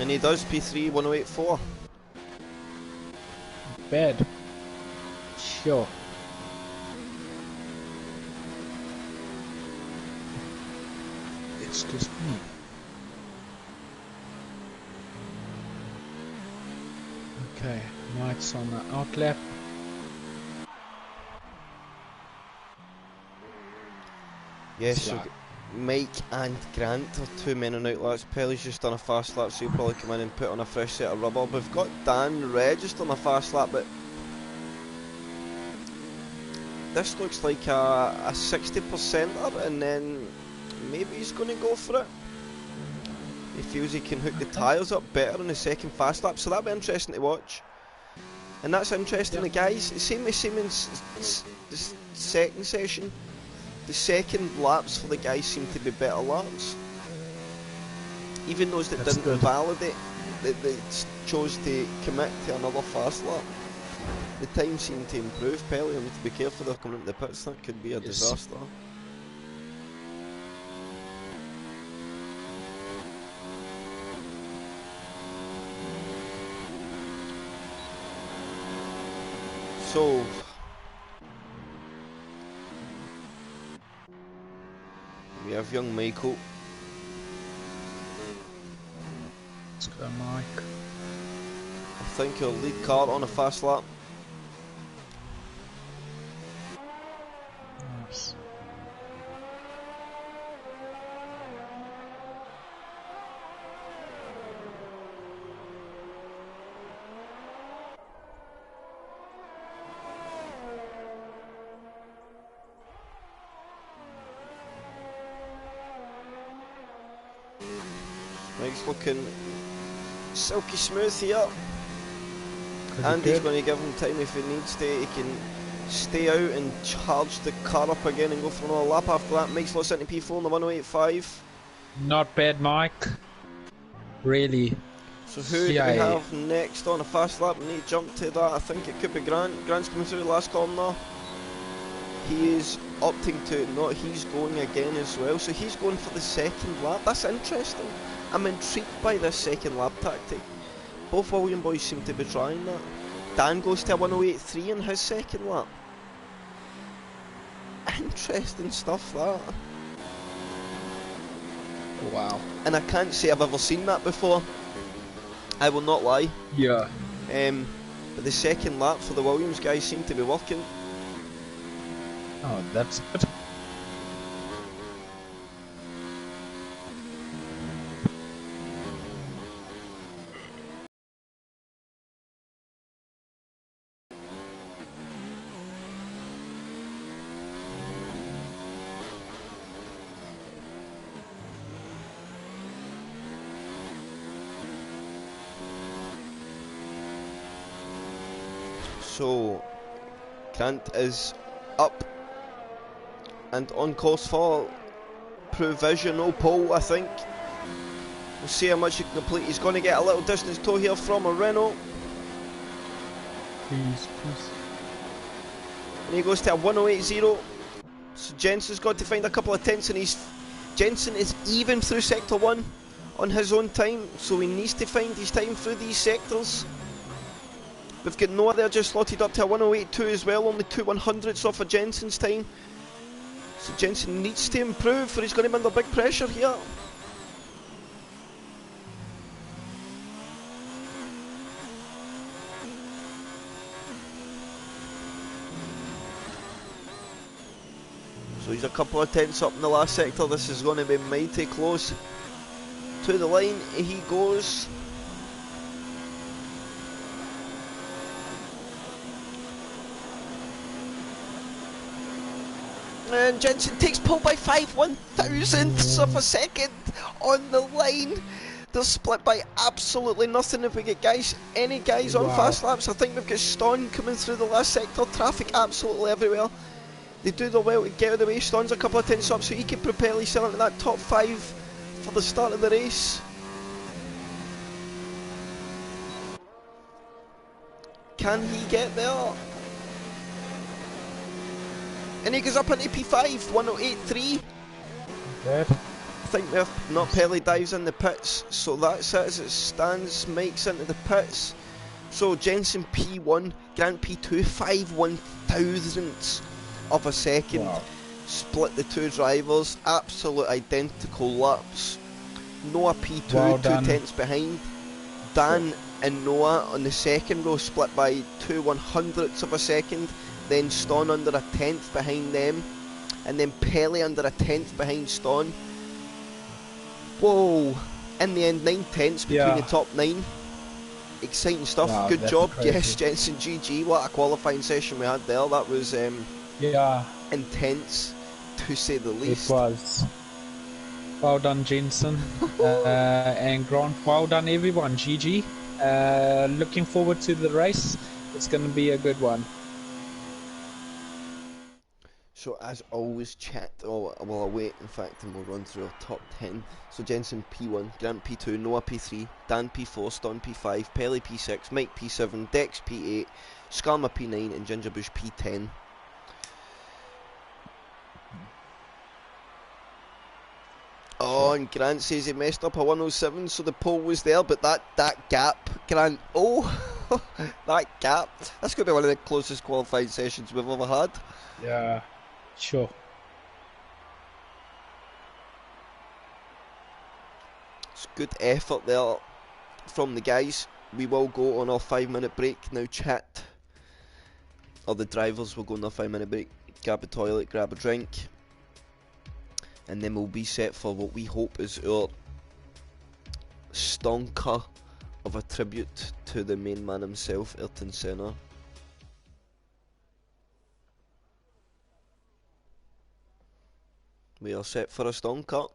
And he does P3 108.4. Bad. Sure. Excuse me. Okay, Mike's on the outlap. Yes, so Mike and Grant are 2 men on outlaps. Pelly's just done a fast lap, so he'll probably come in and put on a fresh set of rubber. We've got Dan Red just on a fast lap, but this looks like a 60%er, and then maybe he's going to go for it. He feels he can hook the tyres up better on the second fast lap, so that'll be interesting to watch. And that's interesting, the guys, same in the second session, the second laps for the guys seem to be better laps. Even those that didn't invalidate, they chose to commit to another fast lap. The time seemed to improve. Pelly, I need to be careful they're coming into the pits, that could be a disaster. So we have young Michael. Let's go, Mike. I think he'll lead car on a fast lap. Nice. legs looking silky smooth here. Pretty And he's good. going to give him time if he needs to. He can stay out and charge the car up again and go for another lap after that. Makes loss into P4 in the 108.5. Not bad, Mike. Really. So who do we have next on a fast lap? We need to jump to that. I think it could be Grant. Grant's coming through the last corner. He is opting to not. He's going again as well. So he's going for the second lap. That's interesting. I'm intrigued by this second lap tactic. Both William boys seem to be trying that. Dan goes to a 108.3 in his second lap. Interesting stuff, that. Wow. And I can't say I've ever seen that before. I will not lie. Yeah. But the second lap for the Williams guys seem to be working. Oh, that's good. So, Grant is up and on course for provisional pole, I think. We'll see how much he can complete. He's going to get a little distance toe here from a Renault. Please. And he goes to a 108.0. So Jensen's got to find a couple of tenths, and Jensen is even through sector 1 on his own time, so he needs to find his time through these sectors. We've got Noah there just slotted up to a 108.2 as well, only 2/100ths off of Jensen's time. So Jensen needs to improve, or he's going to be under big pressure here. So he's a couple of tenths up in the last sector. This is going to be mighty close to the line. He goes. And Jensen takes pole by 5/1000ths of a second on the line. They're split by absolutely nothing. If we get any guys on fast laps, I think we've got Ston coming through the last sector. Traffic absolutely everywhere. They do their well to get out of the way. Ston's a couple of tenths up, so he can propel himself into that top 5 for the start of the race. Can he get there? And he goes up into P5, 108.3. Good. I think not Pelly dives in the pits, so that's it as it stands. Mike's into the pits. So Jensen P1, Grant P2, 5/1000ths of a second. Wow. Split the two drivers, absolute identical laps. Noah P2, Well 2 done. tenths behind. Dan and Noah on the second row split by 2/100ths of a second. Then Ston under a tenth behind them, and then Pelly under a tenth behind Ston. Whoa! In the end, 9 tenths between the top 9. Exciting stuff. Wow, good that's job. crazy. Yes, Jensen, GG. What a qualifying session we had there. That was Yeah, intense, to say the least. it was. Well done, Jensen. And Grant, well done, everyone. GG. Looking forward to the race. It's going to be a good one. So as always, chat. Oh, well, I'll wait, in fact, and we'll run through our top 10. So Jensen P1, Grant P2, Noah P3, Dan P4, Ston P5, Pelly P6, Mike P7, Dex P8, Skarma P9, and Gingerbush P10. Oh, and Grant says he messed up a 107, so the pole was there, but that gap, Grant, oh, that gap, that's going to be one of the closest qualifying sessions we've ever had. Yeah, sure. It's good effort there from the guys. We will go on our 5-minute break now, chat. Or the drivers will go on their 5-minute break, grab a toilet, grab a drink, and then we'll be set for what we hope is our stonker of a tribute to the main man himself, Ayrton Senna. We are set for a stonker.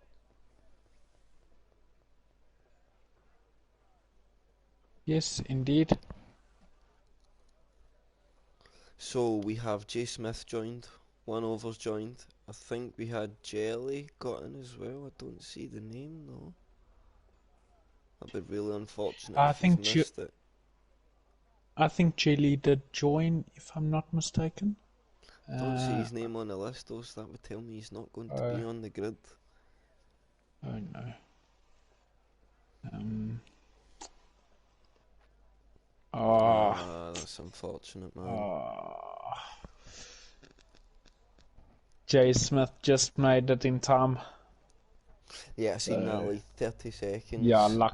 Yes, indeed. So we have Jay Smith joined, One Over's joined. I think we had Jelly got in as well. I don't see the name though. That'd be really unfortunate I if he's think missed it. I think Jelly did join, if I'm not mistaken. Don't see his name on the list though, so that would tell me he's not going to be on the grid. Oh no. Um. Oh. That's unfortunate, man. Oh. Jay Smith just made it in time. Yeah, I seen that like 30 seconds. Yeah,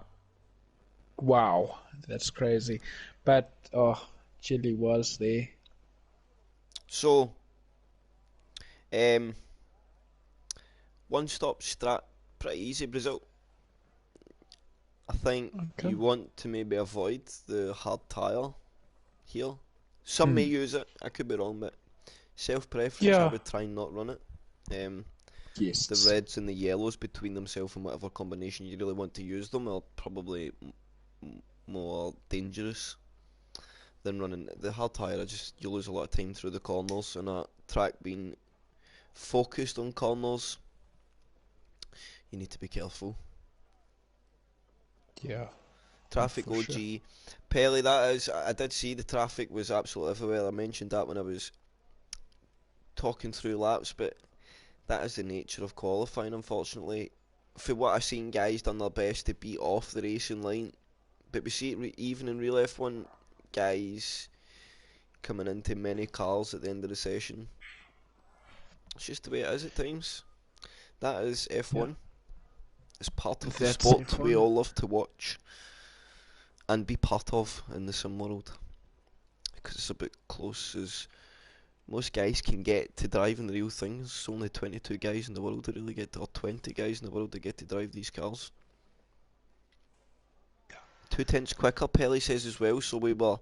wow, that's crazy. But Chile was there. So, one stop strat, pretty easy Brazil. I think you want to maybe avoid the hard tyre here. Some may use it, I could be wrong, but self-preference, I would try and not run it. Yes. The reds and the yellows between themselves and whatever combination you really want to use them are probably more dangerous than running the hard tyre. You lose a lot of time through the corners, and that track being focused on corners, you need to be careful. Yeah. Traffic OG. Sure. Pelly, that is, I did see the traffic was absolutely everywhere. I mentioned that when I was talking through laps, but that is the nature of qualifying, unfortunately. For what I've seen, guys done their best to beat off the racing line, but we see it even in real F1, guys coming into many cars at the end of the session. It's just the way it is at times. That is F1. Yeah. It's part of the sport F1. We all love to watch and be part of in the sim world, because it's a bit close as most guys can get to driving the real things. There's only 22 guys in the world that really get to, or 20 guys in the world that get to drive these cars. 2/10 quicker, Pelly says as well, so we were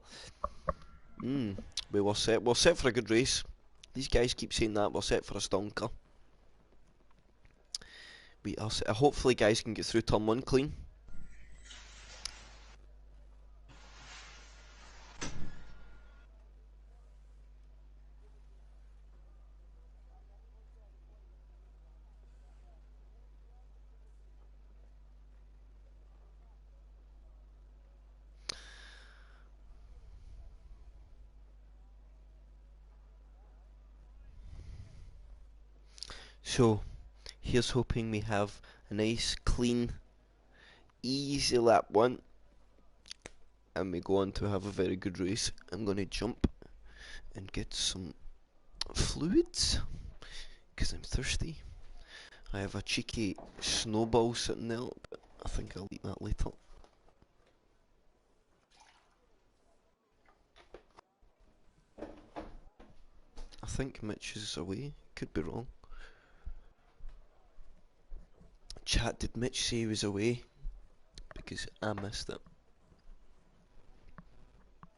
set. We're set for a good race. These guys keep saying that we're set for a stonker. We are set. Hopefully guys can get through turn 1 clean. So, here's hoping we have a nice, clean, easy lap 1, and we go on to have a very good race. I'm going to jump and get some fluids, because I'm thirsty. I have a cheeky snowball sitting there, but I think I'll eat that later. I think Mitch is away, could be wrong. Chat, did Mitch say he was away? Because I missed it.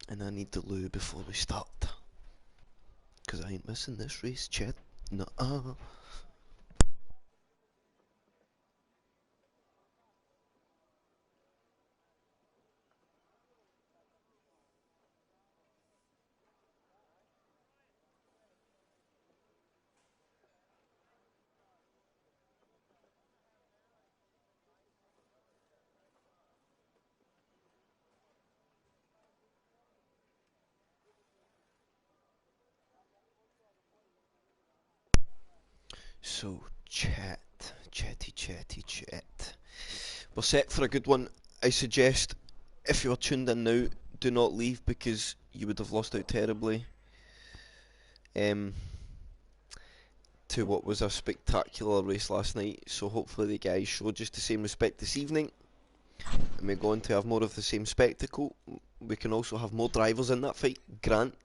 And I need the loo before we start. Because I ain't missing this race, chat. Nuh-uh. So, chatty chat. We're set for a good one. I suggest, if you are tuned in now, do not leave, because you would have lost out terribly to what was a spectacular race last night. So hopefully the guys show just the same respect this evening, and we're going to have more of the same spectacle. We can also have more drivers in that fight. Grant,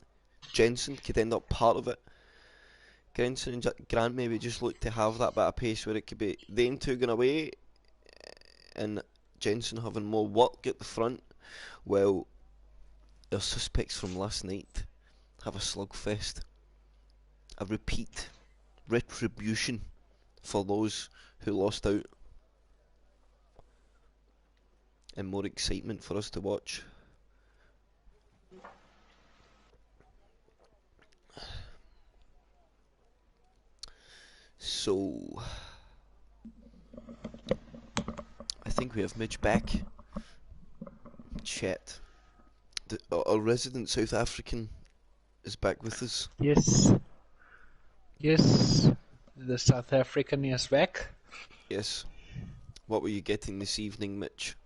Jensen could end up part of it. Jensen and Grant maybe just look to have that bit of pace where it could be them two going away and Jensen having more work at the front, while their suspects from last night have a slugfest. A retribution for those who lost out, and more excitement for us to watch. So, I think we have Midge back. Chet. Our resident South African is back with us. Yes. Yes. The South African is back. Yes. What were you getting this evening, Mitch?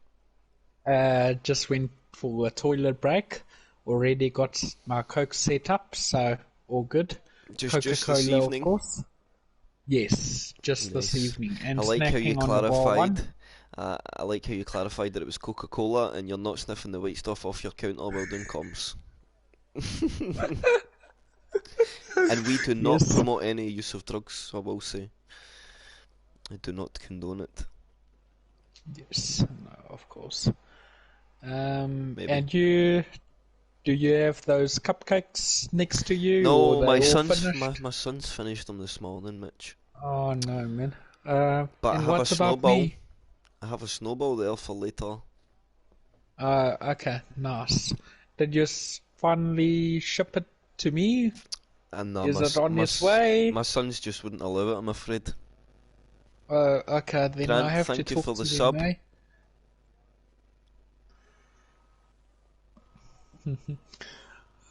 Just went for a toilet break. Already got my Coke set up, so all good. Just this Coca-Cola, evening? of course. Yes, just this evening. And I like how you snacking on the bar one. clarified. I like how you clarified that it was Coca-Cola and you're not sniffing the white stuff off your counter while doing comms. And we do not promote any use of drugs, I will say. I do not condone it. Yes, no, of course. Maybe. And do you have those cupcakes next to you? No, or my they all son's finished? my son's finished them this morning, Mitch. Oh no, man. But I and have what a about snowball. me? I have a snowball there for later. Okay, nice. Did you finally ship it to me? And Is it on its way? My sons just wouldn't allow it, I'm afraid. Okay, then Grant, I have thank to you talk for to the them, sub. eh?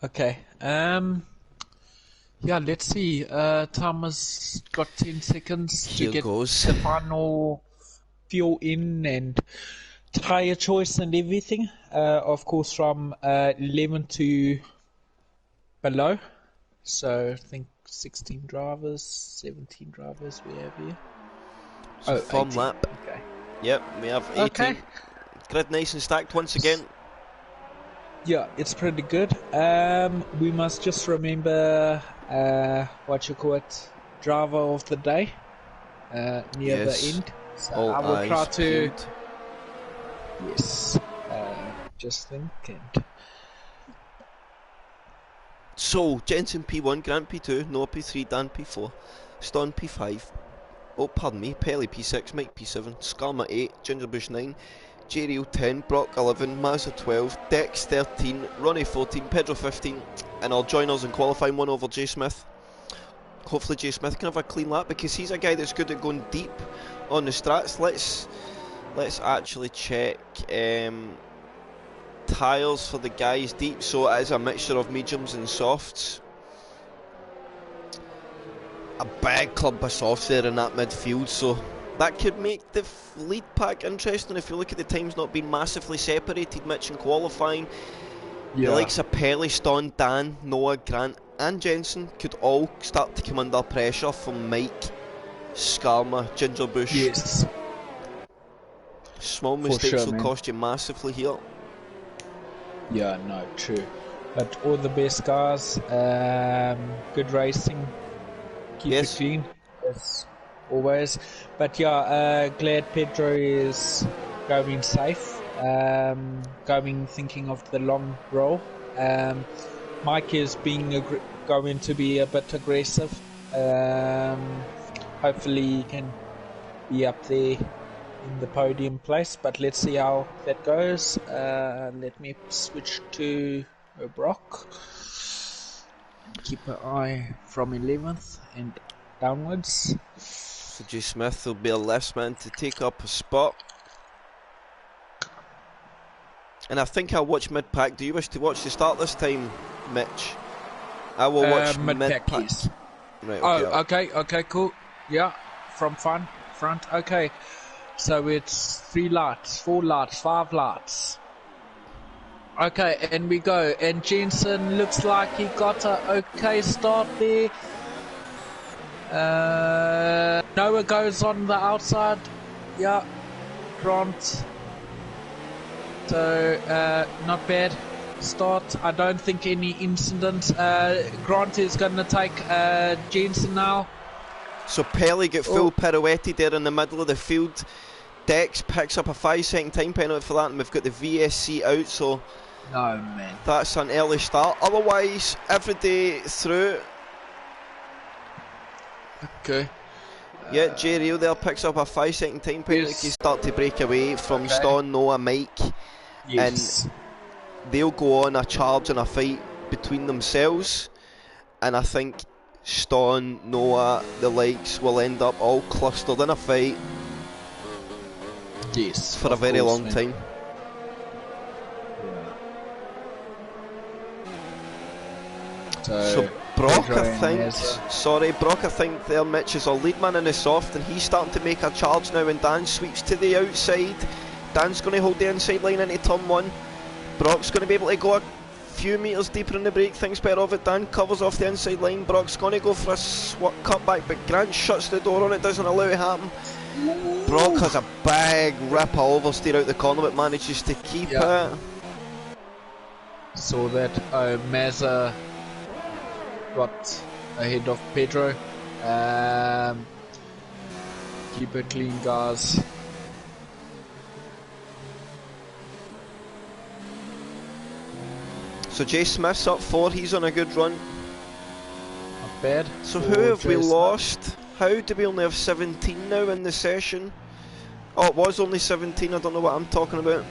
Okay. Yeah, let's see. Time has got 10 seconds Here to get goes. the final fuel in and tire choice and everything. Of course, from 11 to below. So I think 16 drivers, 17 drivers we have here. So form 18. lap. Okay. Yep, we have 18. Okay. Grid nice and stacked once again. Yeah, it's pretty good. We must just remember what you call it, driver of the day near the end. So All I will eyes try to peeled. yes, just think and So, Jensen P1, Grant P2, Noah P3, Dan P4, Stone P5, oh pardon me, Pelly P6, Mike P7, Skarma 8, Gingerbush 9, J-Real 10, Brock 11, Mazda 12, Dex 13, Ronnie 14, Pedro 15, and our joiners in qualifying 1 over Jay Smith. Hopefully Jay Smith can have a clean lap because he's a guy that's good at going deep on the strats. Let's actually check tyres for the guys deep, so it is a mixture of mediums and softs. A big clump of softs there in that midfield, so that could make the lead pack interesting if you look at the times not being massively separated. Mitch in qualifying, the likes of Pelly, Ston, Dan, Noah, Grant and Jensen could all start to come under pressure from Mike, Skarma, Gingerbush. yes, Small mistakes will man. cost you massively here. Yeah, no, true. But all the best guys. Good racing. Keep it clean as always. But yeah, glad Pedro is going safe. Thinking of the long roll. Mike is going to be a bit aggressive. Hopefully he can be up there in the podium place, but let's see how that goes. Let me switch to Brock. Keep an eye from 11th and downwards. So Jay Smith will be a last man to take up a spot. And I think I'll watch mid-pack. Do you wish to watch the start this time, Mitch? I will watch mid-pack. Yes. Right, okay. Okay, cool. Yeah, from front. Okay. So it's 3 lights, 4 lights, 5 lights. Okay, and we go. And Jensen looks like he got a okay start there. Noah goes on the outside. Yeah, Grant. So not bad start. I don't think any incidents. Grant is going to take Jensen now. So Pelly get full pirouetted there in the middle of the field. Dex picks up a 5-second time penalty for that, and we've got the VSC out, so no, man. That's an early start. Otherwise, every day through. Okay. Yeah, J-Real there picks up a 5-second time penalty. Yes. He start to break away from Stone, Noah, Mike. Yes. And they'll go on a charge and a fight between themselves. And I think Stawn, Noah, the likes will end up all clustered in a fight. Yes. For a very long time. So Brock, I think there, Mitch, is our lead man in the soft, and he's starting to make a charge now. And Dan sweeps to the outside. Dan's going to hold the inside line into turn 1. Brock's going to be able to go a few metres deeper in the break, things better of it. Dan covers off the inside line. Brock's going to go for a cut back, but Grant shuts the door on it, doesn't allow it to happen. Brock has a big ripper oversteer out the corner, but manages to keep it. So that Mazza got ahead of Pedro. Keep it clean, guys. So Jay Smith's up 4, he's on a good run. Not bad. So who have we lost? How do we only have 17 now in the session? Oh, it was only 17, I don't know what I'm talking about.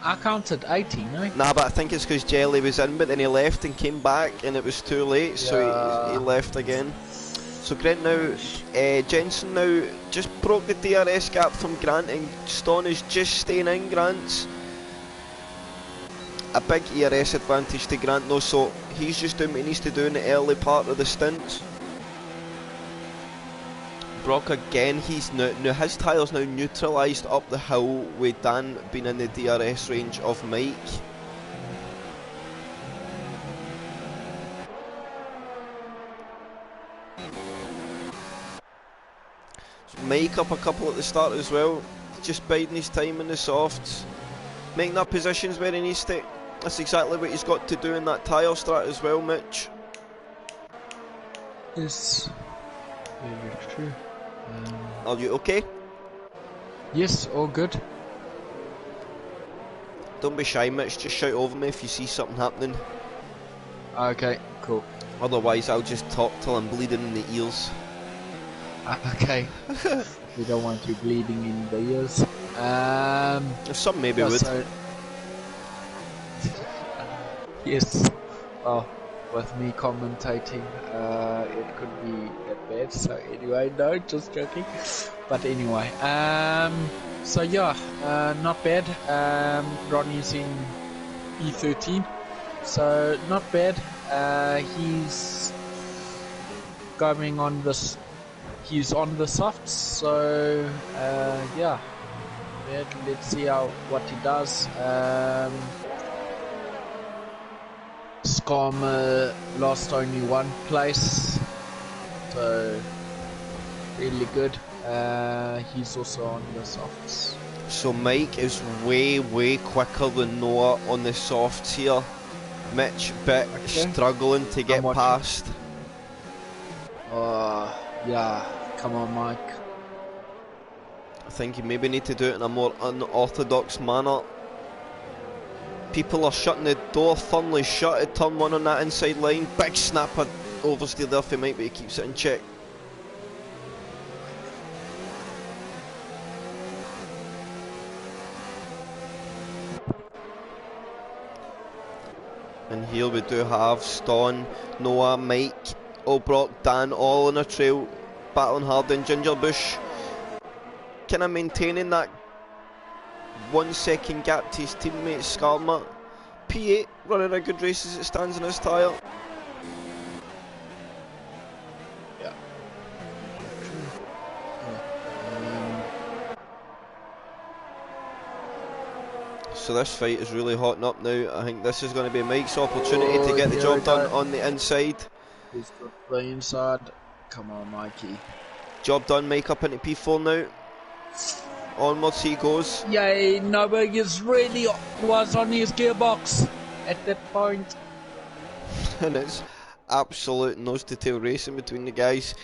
I counted 18, no? Nah, but I think it's because Jelly was in, but then he left and came back and it was too late, so he left again. So Grant now, Jensen now just broke the DRS gap from Grant, and Stawn is just staying in Grant's. A big ERS advantage to Grant though, so he's just doing what he needs to do in the early part of the stints. Brock again, he's now his tyres now neutralised up the hill with Dan being in the DRS range of Mike. So Mike up a couple at the start as well, just biding his time in the softs, making up positions where he needs to. That's exactly what he's got to do in that tyre strat as well, Mitch. Yes, very true. Are you okay? Yes, all good. Don't be shy, Mitch, just shout over me if you see something happening. Okay, cool. Otherwise I'll just talk till I'm bleeding in the ears. Okay. We don't want you bleeding in the ears. Some maybe would. So, yes. Oh, with me commentating, it could be that bad. So anyway, no, just joking. But anyway, so yeah, not bad. Ronnie's in E13, so not bad. He's going on this. He's on the softs, so yeah. Let's see what he does. Skarma lost only one place, so really good. He's also on the softs. So Mike is way quicker than Noah on the softs here. Mitch bit struggling to get past. Yeah, come on Mike. I think you maybe need to do it in a more unorthodox manner. People are shutting the door firmly shut at turn 1 on that inside line. Big snapper oversteer there for Mike, but he keeps it in check. And here we do have Stawn, Noah, Mike, Brock, Dan all on a trail, battling hard in Gingerbush. Kind of maintaining that 1 second gap to his teammate Skarma. P8 running a good race as it stands in his tyre. Yeah. So this fight is really hotting up now. I think this is going to be Mike's opportunity to get the job done on the inside. He's got the inside. Come on, Mikey. Job done, Mike up into P4 now. Onwards he goes. Yay, Noberg really was on his gearbox at that point. And it's absolute nose to tail racing between the guys.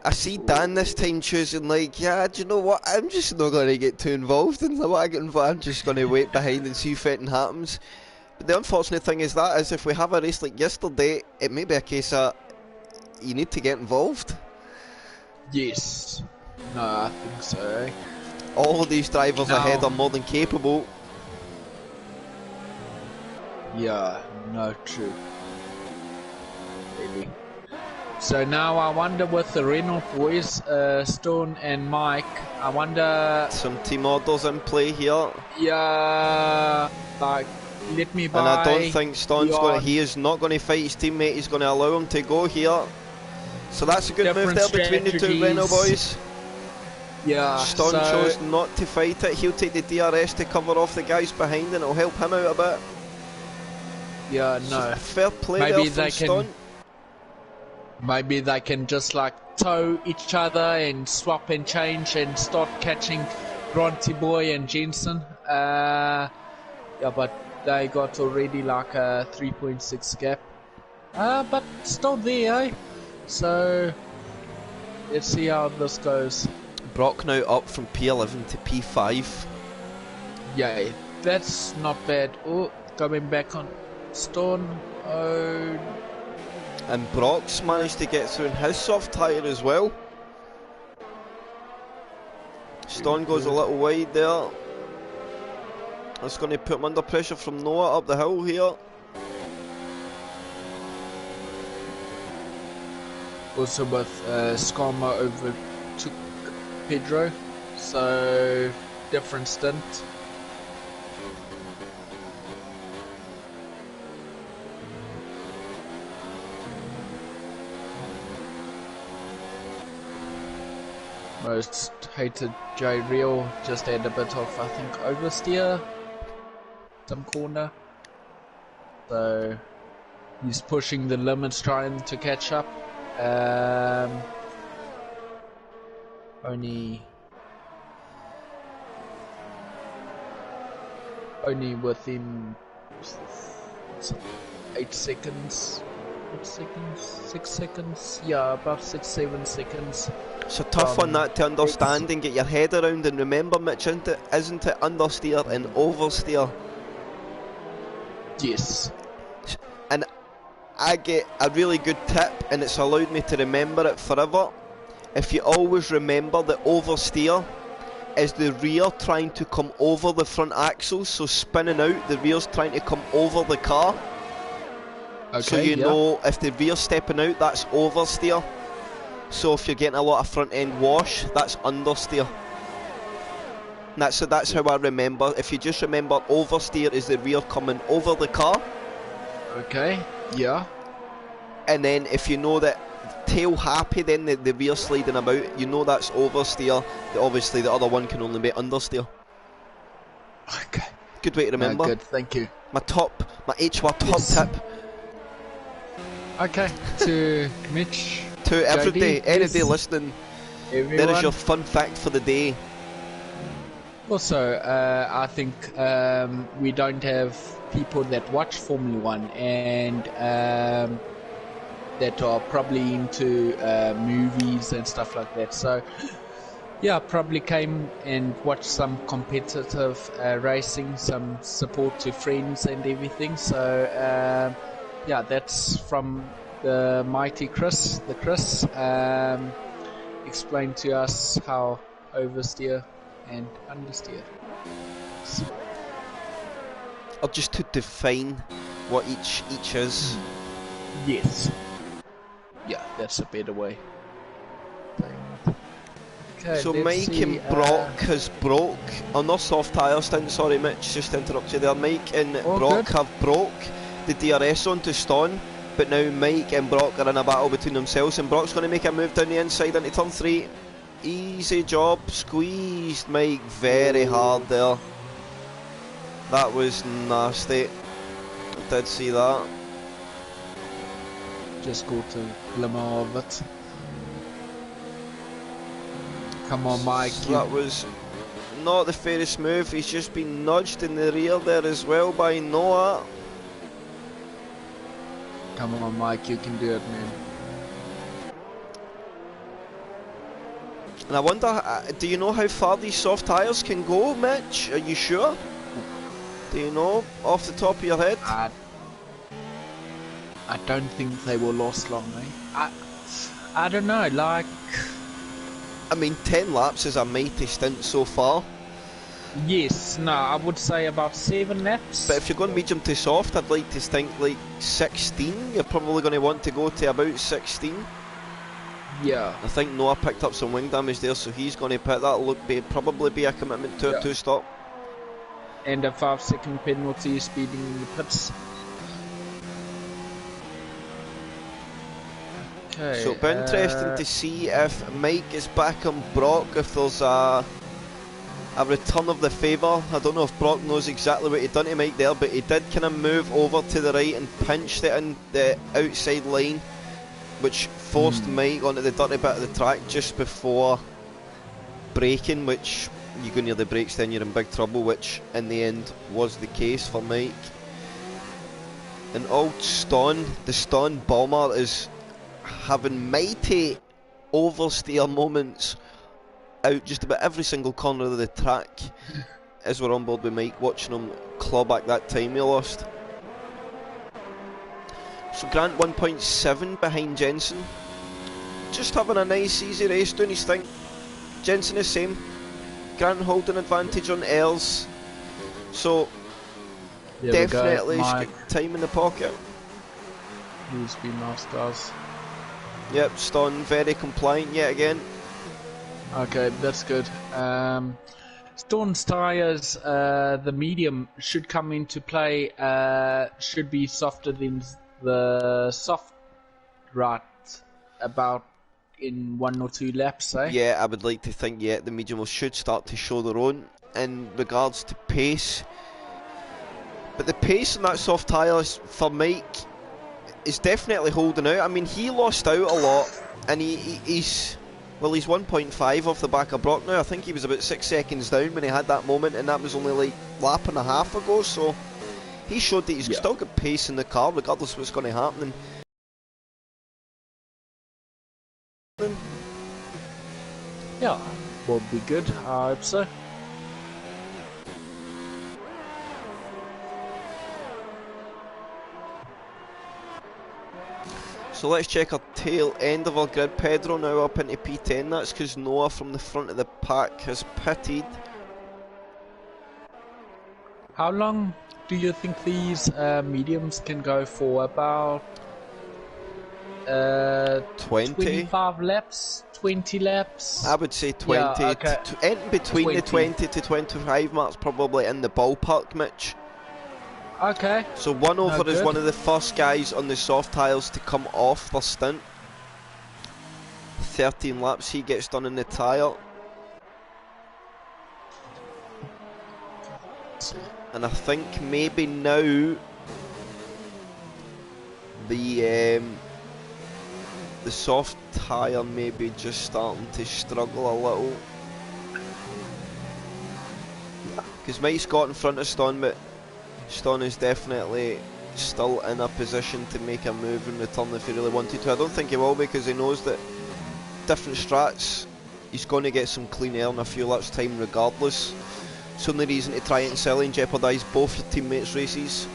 I see Dan this time choosing like, yeah, do you know what, I'm just not going to get too involved in what I get involved. I'm just going to wait behind and see if anything happens. But the unfortunate thing is if we have a race like yesterday, it may be a case of you need to get involved. Yes. No, I think so. All of these drivers ahead are more than capable. Yeah, no, true. Really. So now I wonder with the Renault boys, Stone and Mike, I wonder... Some team orders in play here. Yeah, like, let me buy... And I don't think Stone's going to... He is not going to fight his teammate. He's going to allow him to go here. So that's a good move there between the two Renault boys. Yeah, Stone chose not to fight it. He'll take the DRS to cover off the guys behind and it'll help him out a bit. Yeah, no. So fair play there from Stone. Maybe they can just like tow each other and swap and change and start catching Granty Boy and Jensen. Yeah, but they got already like a 3.6 gap. But still there, eh? So let's see how this goes. Brock now up from P11 to P5. Yeah, that's not bad. Oh, coming back on Stone. Oh. And Brock's managed to get through in his soft tyre as well. Stone goes a little wide there. That's going to put him under pressure from Noah up the hill here. Also with Skarma overtook Pedro, so different stint. Most hated J Real just had a bit of, I think, oversteer, some corner. So he's pushing the limits, trying to catch up. Only within 8 seconds. 8 seconds, 6 seconds, yeah, about 6-7 seconds. It's a tough one that to understand and get your head around, and remember, Mitch, isn't it understeer and oversteer? Yes. And I get a really good tip, and it's allowed me to remember it forever. If you always remember that oversteer is the rear trying to come over the front axles, so spinning out, the rear's trying to come over the car. Okay, so you know if the rear's stepping out, that's oversteer. So if you're getting a lot of front end wash, that's understeer. And that's how I remember. If you just remember, oversteer is the rear coming over the car. Okay, yeah. And then if you know that tail happy, then the rear sliding about, you know that's oversteer. Obviously the other one can only be understeer. Okay. Good way to remember. Good, thank you. My HOR top tip. Okay, to Mitch. To every JD, day, any day listening. Everyone. There is your fun fact for the day. Also, I think we don't have people that watch Formula 1 and that are probably into movies and stuff like that. So, yeah, probably came and watched some competitive racing, some support to friends and everything. So, yeah, that's from the mighty Chris. Explained to us how oversteer and understeer. Or just to define what each is. Yes. Yeah, that's a better way. Okay, so Mike and Brock has broke on their soft tyre stint. Sorry Mitch, just to interrupt you there. Mike and Brock have broke the DRS onto Stone, but now Mike and Brock are in a battle between themselves, and Brock's going to make a move down the inside into turn 3. Easy job, squeezed Mike very hard there. That was nasty. I did see that. Just got a glimmer of it. Come on, Mike. That was not the fairest move. He's just been nudged in the rear there as well by Noah. Come on, Mike, you can do it, man. And I wonder, do you know how far these soft tyres can go, Mitch? Are you sure? Do you know off the top of your head? I don't think they will last long, eh? I don't know, like... I mean, 10 laps is a mighty stint so far. Yes, no, I would say about 7 laps. But if you're going medium to soft, I'd like to think like 16. You're probably going to want to go to about 16. Yeah. I think Noah picked up some wing damage there, so he's going to pit. That'll probably be a commitment to a 2-stop. And a 5-second penalty speeding in the pits. Okay. So it'll be interesting to see if Mike is back on Brock, if there's a return of the favour. I don't know if Brock knows exactly what he done to Mike there, but he did kind of move over to the right and pinched it in the outside line, which forced Mike onto the dirty bit of the track just before braking, which you go near the brakes then you're in big trouble, which in the end was the case for Mike. And old Ston, the Ston bomber, is having mighty oversteer moments out just about every single corner of the track as we're on board with Mike, watching him claw back that time he lost. So Grant 1.7 behind Jensen, just having a nice easy race, doing his thing. Jensen the same, Grant holding advantage on Airs, so definitely he's got time in the pocket. Who's been lost, guys? Yep, Ston very compliant yet again. Okay, that's good. Ston's tyres, the medium should come into play, should be softer than the soft, right about in 1 or 2 laps, eh? Yeah, I would like to think, the medium should start to show their own in regards to pace. But the pace on that soft tyres for Mike is definitely holding out. I mean, he lost out a lot, and he's 1.5 off the back of Brock now. I think he was about 6 seconds down when he had that moment, and that was only like lap and a half ago, so he showed that he's still got pace in the car regardless of what's going to happen. Yeah, will be good, I hope so. So let's check our tail end of our grid. Pedro now up into P10. That's because Noah from the front of the pack has pitted. How long do you think these mediums can go for? About 20? 25 laps? 20 laps? I would say 20. Yeah, okay. Anything between the 20 to 25 marks, probably in the ballpark, Mitch. Okay. So 1 over is one of the first guys on the soft tyres to come off their stint. 13 laps he gets done in the tyre. And I think maybe now the soft tyre maybe just starting to struggle a little. Because Mike's got in front of Ston, but Ston is definitely still in a position to make a move in return if he really wanted to. I don't think he will, because he knows that different strats, he's going to get some clean air in a few laps time regardless. So no reason to try it and sell and jeopardise both your teammates' races.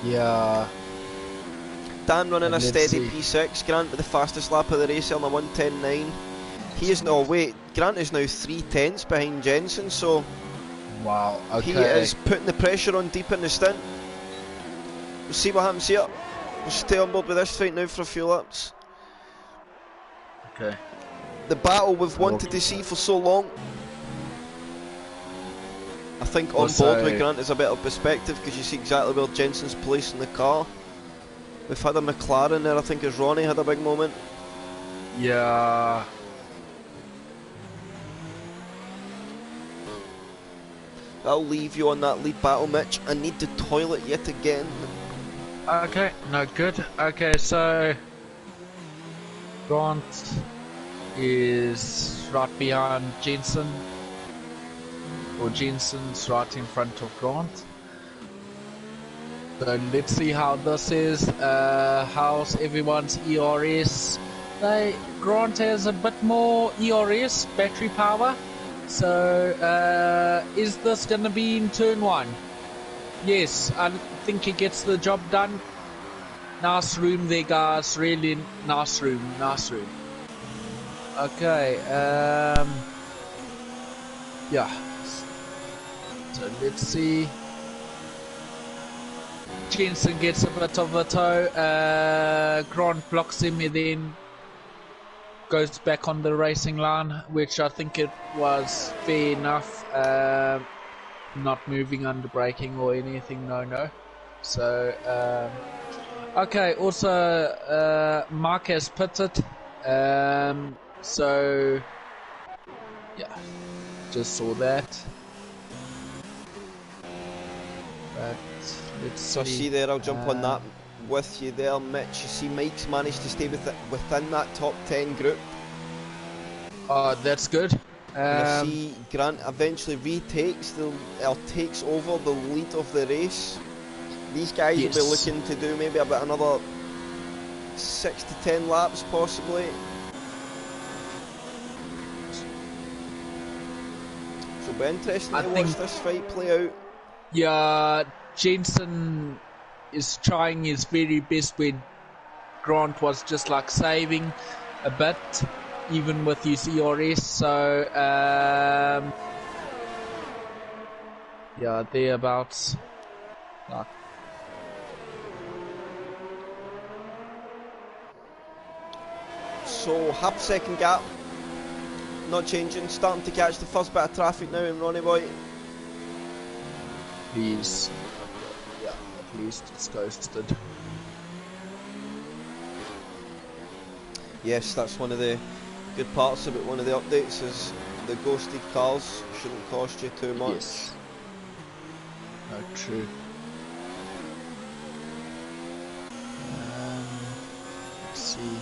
Yeah. Dan running a steady P6, Grant with the fastest lap of the race on a 1:10.9. He is now, Grant is now 3 tenths behind Jensen, so wow, okay. He is putting the pressure on deep in the stint. We'll see what happens here. We'll stay on board with this fight now for a few laps. Okay. The battle we've wanted to see for so long. I think on board with Grant is a bit of perspective, because you see exactly where Jensen's placed in the car. We've had a McLaren there, I think as Ronnie had a big moment. Yeah. I'll leave you on that lead battle, Mitch. I need the toilet yet again. Okay, no good. Okay, so Grant is right behind Jensen, or Jensen's right in front of Grant. So let's see how this is. How's everyone's ERS? Grant has a bit more ERS, battery power. So, is this going to be in turn 1? Yes, I think he gets the job done. Nice room there, guys. Really nice room, nice room. Okay, yeah. So let's see. Jensen gets a bit of a toe. Grant blocks him and then goes back on the racing line, which I think it was fair enough. Not moving under braking or anything, no. So, okay, also, Mark has pitted. So, yeah, just saw that. But let's see. So I see there, I'll jump on that with you there, Mitch. You see Mike's managed to stay within that top 10 group. Oh, that's good. And I see Grant eventually takes over the lead of the race. These guys will be looking to do maybe about another 6 to 10 laps possibly. So it'll be interesting to watch this fight play out. Yeah, Jensen is trying his very best when Grant was just like saving a bit, even with his ERS, so yeah, thereabouts. Like. So half second gap, not changing, starting to catch the first bit of traffic now in Ronnie Boy. Please, yeah, at least it's ghosted. Yes, that's one of the good parts about one of the updates is the ghosted cars shouldn't cost you too much. Yes. No, true. Let's see.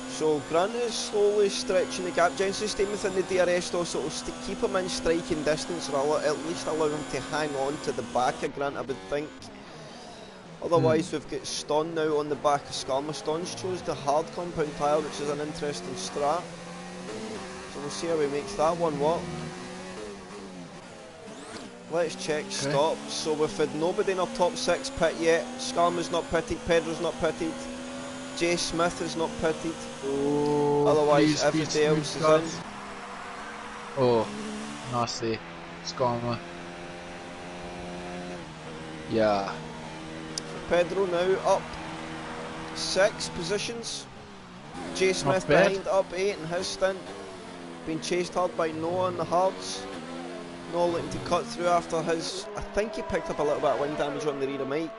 So Grant is slowly stretching the gap. Jensen's staying within the DRS though, so it'll keep him in striking distance, or at least allow him to hang on to the back of Grant, I would think. Otherwise we've got Ston now on the back of Skarma. Ston's chose the hard compound tyre, which is an interesting strat. So we'll see how he makes that one work. Let's check stop. So we've had nobody in our top 6 pit yet. Skarma's not pitted, Pedro's not pitted, Jay Smith is not pitted. Oh, otherwise everybody else is in. Oh, nice there, Skarma. Yeah. Pedro now up 6 positions. Jay Smith behind up 8 in his stint. Being chased hard by Noah on the hards. Noah looking to cut through after his, I think he picked up a little bit of wind damage on the rear of Mike.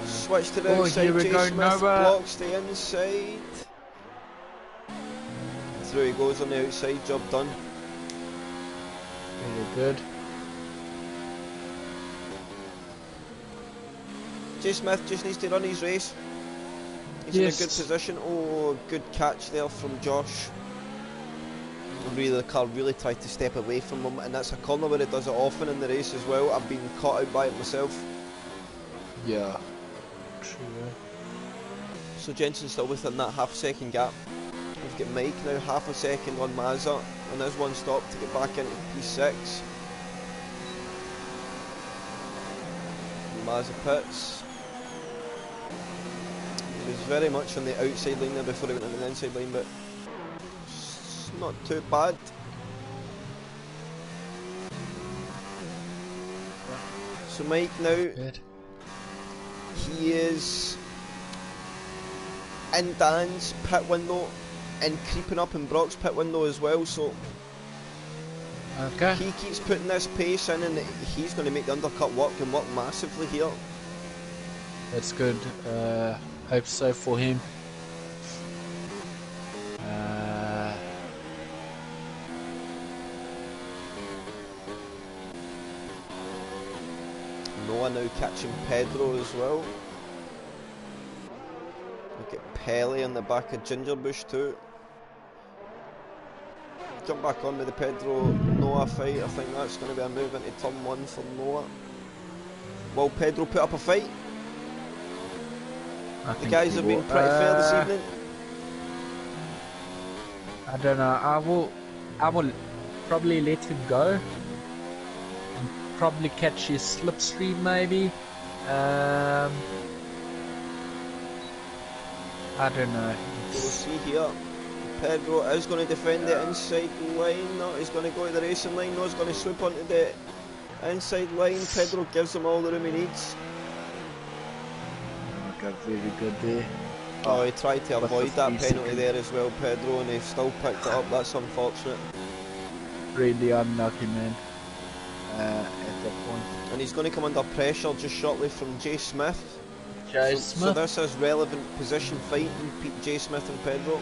Switch to the outside, Jay Smith blocks the inside. Through he goes on the outside, job done. Very good. Jay Smith just needs to run his race. He's in a good position. Oh, good catch there from Josh. Really, the car really tried to step away from him, and that's a corner where it does it often in the race as well. I've been caught out by it myself. Yeah. True. So Jensen's still within that half second gap. We've got Mike now half a second on Mazza, and there's one stop to get back into P6. Mazza pits. He was very much on the outside line there before he went on the inside line, but it's not too bad. So Mike now, he is in Dan's pit window and creeping up in Brock's pit window as well, so he keeps putting this pace in and he's going to make the undercut work and work massively here. That's good. Hope so for him. Noah now catching Pedro as well. Look at Pele on the back of Gingerbush too. Jump back on with the Pedro Noah fight. I think that's going to be a move into turn 1 for Noah. Will Pedro put up a fight? The guys have been pretty fair this evening. I don't know. I will probably let him go. probably catch his slipstream maybe. I don't know. We'll see here. Pedro is going to defend the inside line. No, he's going to go to the racing line. No, he's going to swoop onto the inside line. Pedro gives him all the room he needs. Okay, very good there. Oh, he tried to avoid that penalty seconds. there as well, Pedro, and he still picked it up. That's unfortunate. Really unlucky, man. At that point. And he's going to come under pressure just shortly from Jay Smith. Jay So Smith. this is relevant position fighting Jay Smith and Pedro.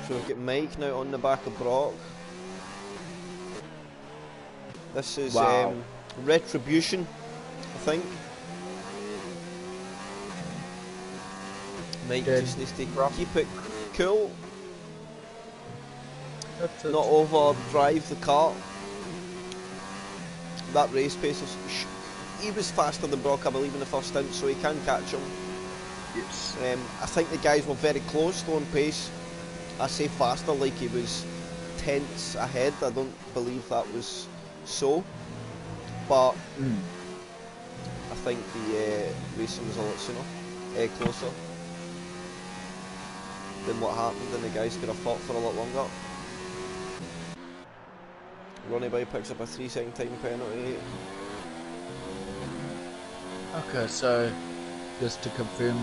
So we've got Mike now on the back of Brock. This is Wow. Retribution, I think. Mike Good. just needs to keep it cool, That's it. not overdrive the car. That race pace is... He was faster than Brock, I believe, in the first stint, so he can catch him. Yes. I think the guys were very close though on pace. I say faster like he was tenths ahead. I don't believe that was so. But I think the racing was a lot sooner, closer than what happened, and the guys could have fought for a lot longer. Ronnie Boy picks up a 3-second time penalty. Okay, so just to confirm,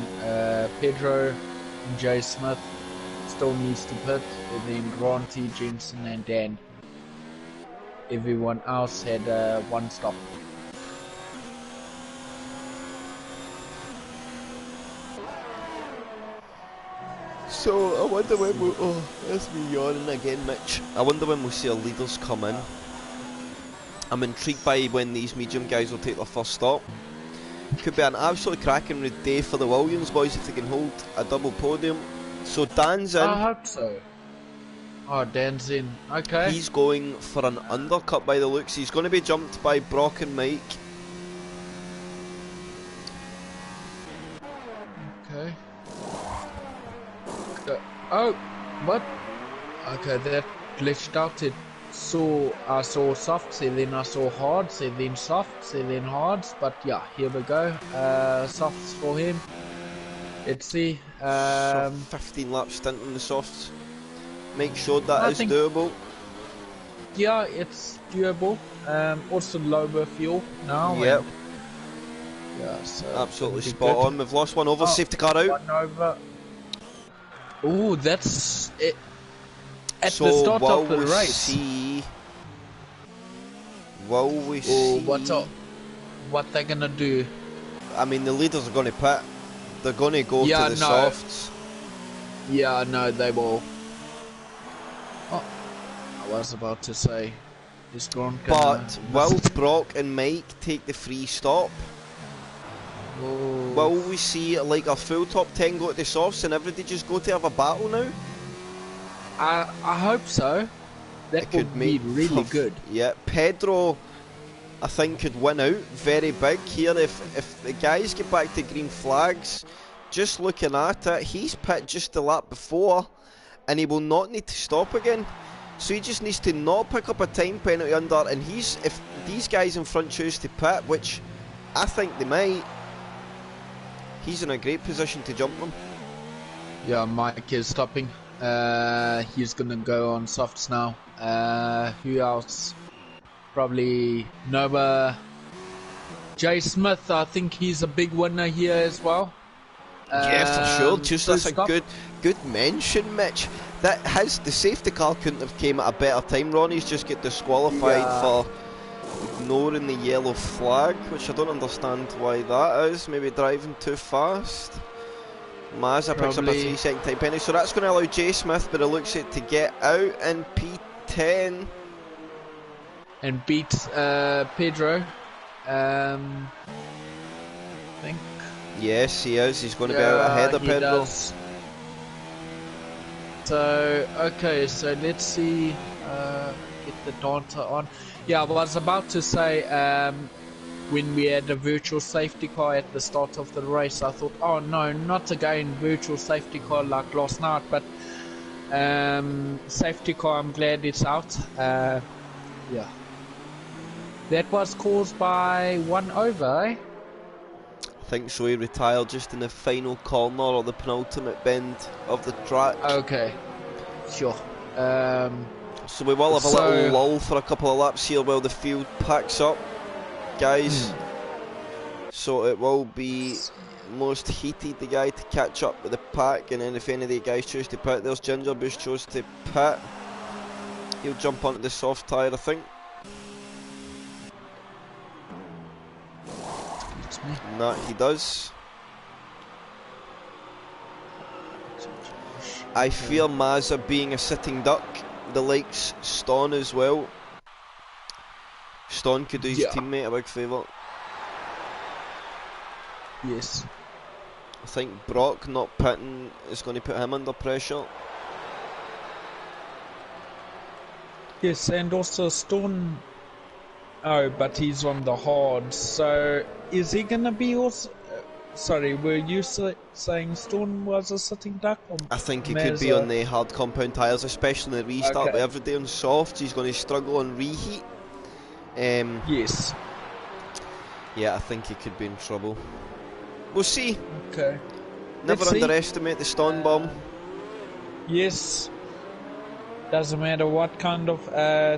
Pedro and Jay Smith still needs to pit, and then Granty, Jensen and Dan. Everyone else had one stop. So I wonder when we'll... Oh, that's me yawning again, Mitch. I wonder when we'll see our leaders come in. I'm intrigued by when these medium guys will take their first stop. Could be an absolutely cracking day for the Williams boys if they can hold a double podium. So Dan's in. I hope so. Oh, Dan's in. Okay. He's going for an undercut by the looks. He's going to be jumped by Brock and Mike. Okay. Oh, what? Okay, that glitched out. I saw softs, and then I saw hards, and then softs, and then hards. But yeah, here we go. Softs for him. Let's see. So 15 lap stint on the softs. Make sure that I is think- doable. Yeah, it's doable. Also lower fuel now. Yep, and- yeah, so absolutely it'll be spot good. on. We've lost one over. Oh, Safety car out. One over. Ooh, that's it. At So the start will of the we race. see? Will we Oh, see? what's up? What they're gonna do? I mean, the leaders are going to pit. They're going to go Yeah, to the no. softs. Yeah, no, they will. Oh, I was about to say, is Gronk But will Brock and Mike take the free stop? Will we see like a full top 10 go to the softs and everybody just go to have a battle now? I hope so. That It would could be make really for- good. Yeah, Pedro, I think, could win out very big here if the guys get back to green flags. Just looking at it, he's pit just the lap before, and he will not need to stop again. So he just needs to not pick up a time penalty under, and if these guys in front choose to pit, which I think they might, he's in a great position to jump them. Yeah, Mike is stopping. He's gonna go on softs now. Who else? Probably Noah. Jay Smith, I think he's a big winner here as well. Yeah, for sure. Just that's a stop. good mention, Mitch. The safety car couldn't have came at a better time. Ronnie's just get disqualified Yeah. for ignoring the yellow flag, which I don't understand why that is. Maybe driving too fast. Mazza picks up a Probably. 3-second time penalty, so that's going to allow Jay Smith, but it looks it to get out in P10. And beat Pedro. I think. Yes, he is. He's going to be out ahead of he Pedro. does. So okay, so let's see. Get the data on. Yeah, I was about to say when we had a virtual safety car at the start of the race, I thought, oh no, not again virtual safety car like last night. But Safety car, I'm glad it's out. Yeah. That was caused by one over, eh? I think so. He retired just in the final corner or the penultimate bend of the track. Okay. Sure. So we will have a little lull for a couple of laps here while the field packs up, guys. So it will be most heated, the guy to catch up with the pack, and then if any of the guys choose to pit, there's Ginger Bush chose to pit. He'll jump onto the soft tyre, I think. And that he does. I fear Mazza being a sitting duck. The likes Ston as well. Ston could do his teammate a big favour. Yes. I think Brock not pitting is going to put him under pressure. Yes, and also Stone. Oh, but he's on the hard. So is he going to be also? Sorry, were you saying Stone was a sitting duck? Or I think he could be on the hard compound tyres, especially in the restart. But every day on softs, he's going to struggle on reheat. Yes. Yeah, I think he could be in trouble. We'll see. Okay. Never underestimate the Stone bomb. Yes. Doesn't matter what kind of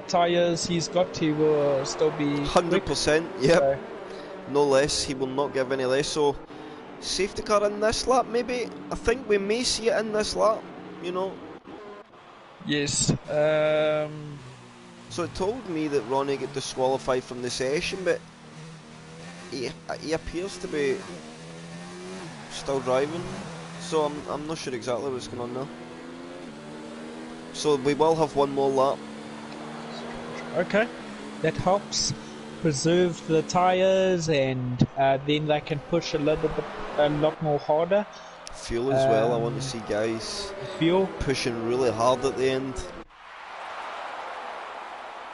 tyres he's got, he will still be 100%, yep. So. No less, he will not give any less. So, safety car in this lap, maybe? I think we may see it in this lap, you know. Yes. So it told me that Ronnie got disqualified from the session, but he appears to be still driving. So I'm not sure exactly what's going on now. So we will have one more lap. Okay, that helps preserve the tyres, and then they can push a lot more harder. Fuel as well. I want to see guys pushing really hard at the end.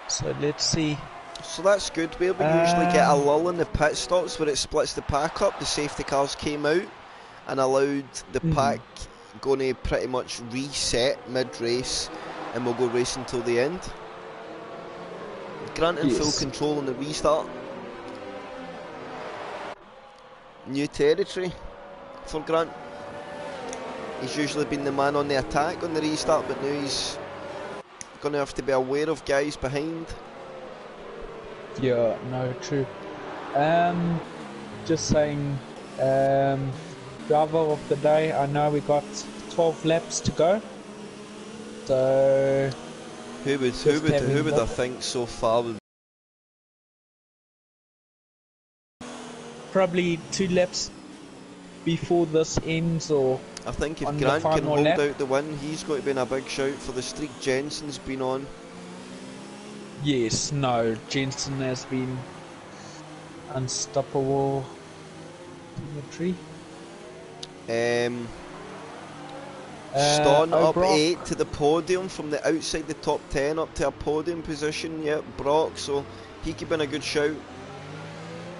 So let's see. So that's good. We usually get a lull in the pit stops where it splits the pack up. The safety cars came out and allowed the pack going to pretty much reset mid-race, and we'll go racing till the end. Grant in full control on the restart. New territory for Grant. He's usually been the man on the attack on the restart, but now he's going to have to be aware of guys behind. Yeah, no, true. Just saying, driver of the day, I know we got 12 laps to go. So who would I think so far would probably 2 laps before this ends, or I think if Grant can hold out the win, he's going to be in a big shout for the streak Jensen's been on. Yes, no, Jensen has been unstoppable. Ston up Brock. 8 to the podium from the outside the top 10 up to a podium position. Yep, Brock, so he could be in a good shout.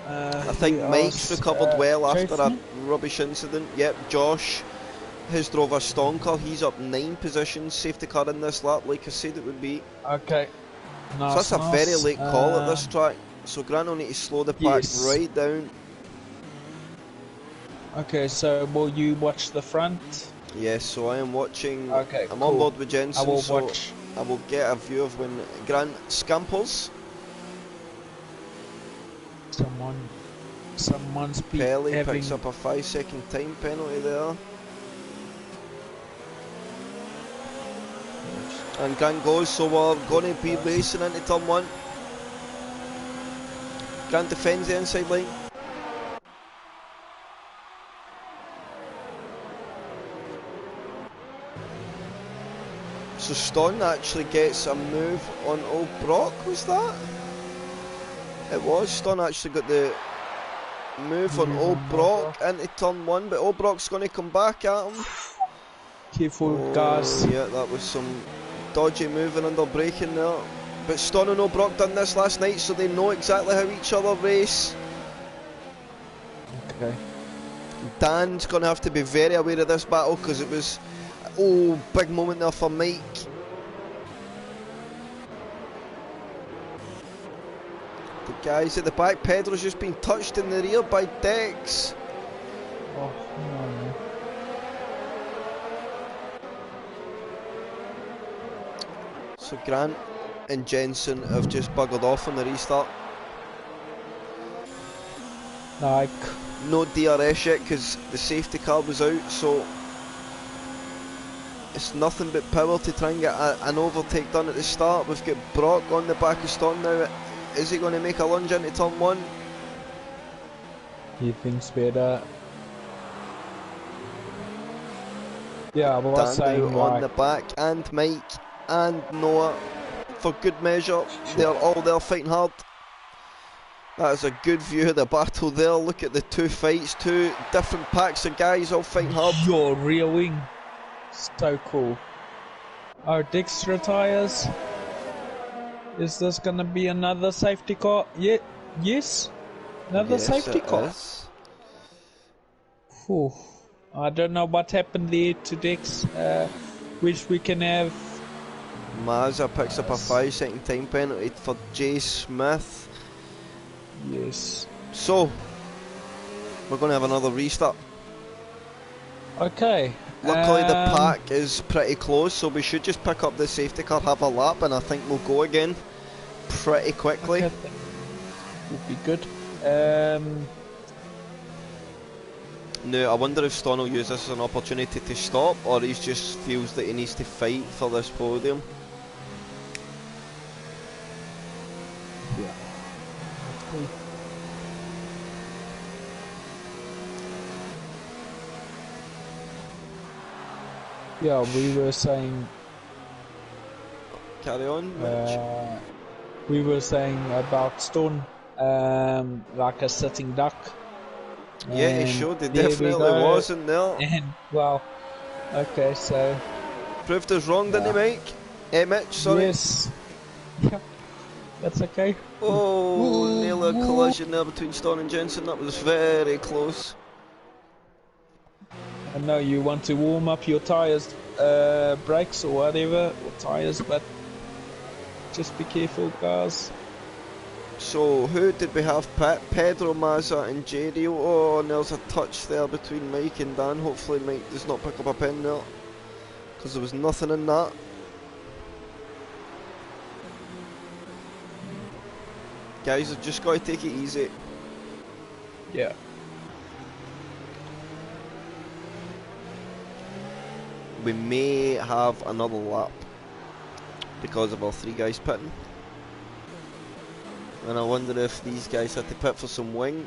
I think Mike's recovered well after a rubbish incident. Yep, Josh has drove a stonker. He's up 9 positions, safety car in this lap, like I said it would be. Okay. Nice, so that's a very late call at this track. So Grant will need to slow the pack right down. Okay, so will you watch the front? Yes, so I am watching. Okay, I'm on board with Jensen, I will get a view of when Grant scampers. Someone's Pelly picks up a 5-second time penalty there. And Grant goes, so we're going to be racing into turn 1. Grant defends the inside line. So Ston actually gets a move on old Brock, was that? It was. Ston actually got the move on old Brock into turn 1, but old Brock's going to come back at him. Careful, guys. Yeah, that was some dodgy moving under braking there. But Ston and old Brock done this last night, so they know exactly how each other race. Okay. Dan's going to have to be very aware of this battle, because it was Oh, big moment there for Mike. The guys at the back, Pedro's just been touched in the rear by Dex. Oh, no. So Grant and Jensen have just buggered off on the restart. Like, No DRS yet because the safety car was out, so it's nothing but power to try and get an overtake done at the start. We've got Brock on the back of Storm now. Is he going to make a lunge into turn 1? he thinks better. Yeah, I was Dan saying now on like, the back, and Mike and Noah for good measure. They're all there fighting hard. That is a good view of the battle there. Look at the two fights, two different packs of guys all fighting hard. your rear wing. So cool. Oh, Dix retires. Is this gonna be another safety car? Yeah, yes. Another Yes, safety it car. is. Whew. I don't know what happened there to Dix. Wish we can have. Mazza picks up a 5-second time penalty for Jay Smith. Yes. So, we're going to have another restart. Okay. Luckily the pack is pretty close, so we should just pick up the safety car, have a lap, and I think we'll go again pretty quickly. Okay. Would be good. Now, I wonder if Ston will use this as an opportunity to stop, or he just feels that he needs to fight for this podium. Yeah. Yeah, we were saying. Carry on, Mitch. We were saying about Stone, like a sitting duck. Yeah, he And showed he there we definitely go. wasn't there. And well, okay, so Proved us wrong, didn't he, Mike? Mitch, sorry. yes, yeah, that's okay. Oh, nearly a collision there between Ston and Jensen. That was very close. I know you want to warm up your tires, brakes or whatever, or tires, but just be careful, guys. So, who did we have? Pedro, Mazza and Jerry. Oh, and there's a touch there between Mike and Dan. Hopefully Mike does not pick up a pin there, because there was nothing in that. Guys, I've just got to take it easy. Yeah. We may have another lap because of our 3 guys pitting. And I wonder if these guys had to pit for some wing.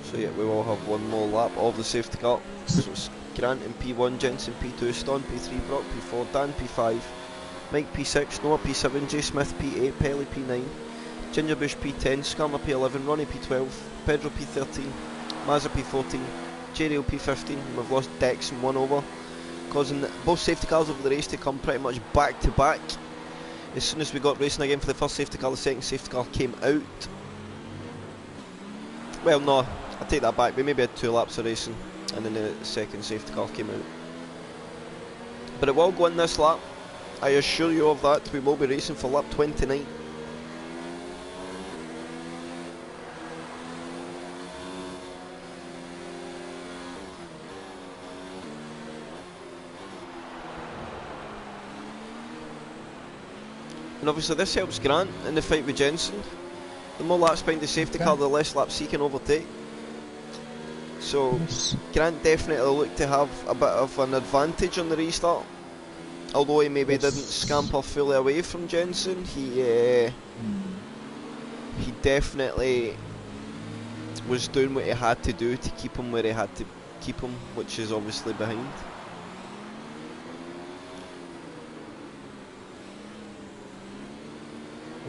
So yeah, we will have one more lap of the safety car. So it's Grant in P1, Jensen P2, Ston P3, Brock P4, Dan P5, Mike P6, Noah P7, Jay Smith P8, Pelly P9, Gingerbush P10, Skarma P11, Ronnie P12, Pedro P13, Mazza P14, Jerry P15, and we've lost Dex and 1 over, causing both safety cars over the race to come pretty much back to back. As soon as we got racing again for the first safety car, the second safety car came out. Well, no, I take that back. We maybe had 2 laps of racing, and then the second safety car came out. But it will go in this lap. I assure you of that. We will be racing for lap 29. And obviously this helps Grant in the fight with Jensen. The more laps behind the safety car, the less laps he can overtake. So Grant definitely looked to have a bit of an advantage on the restart. Although he maybe didn't scamper fully away from Jensen, he definitely was doing what he had to do to keep him where he had to keep him, which is obviously behind.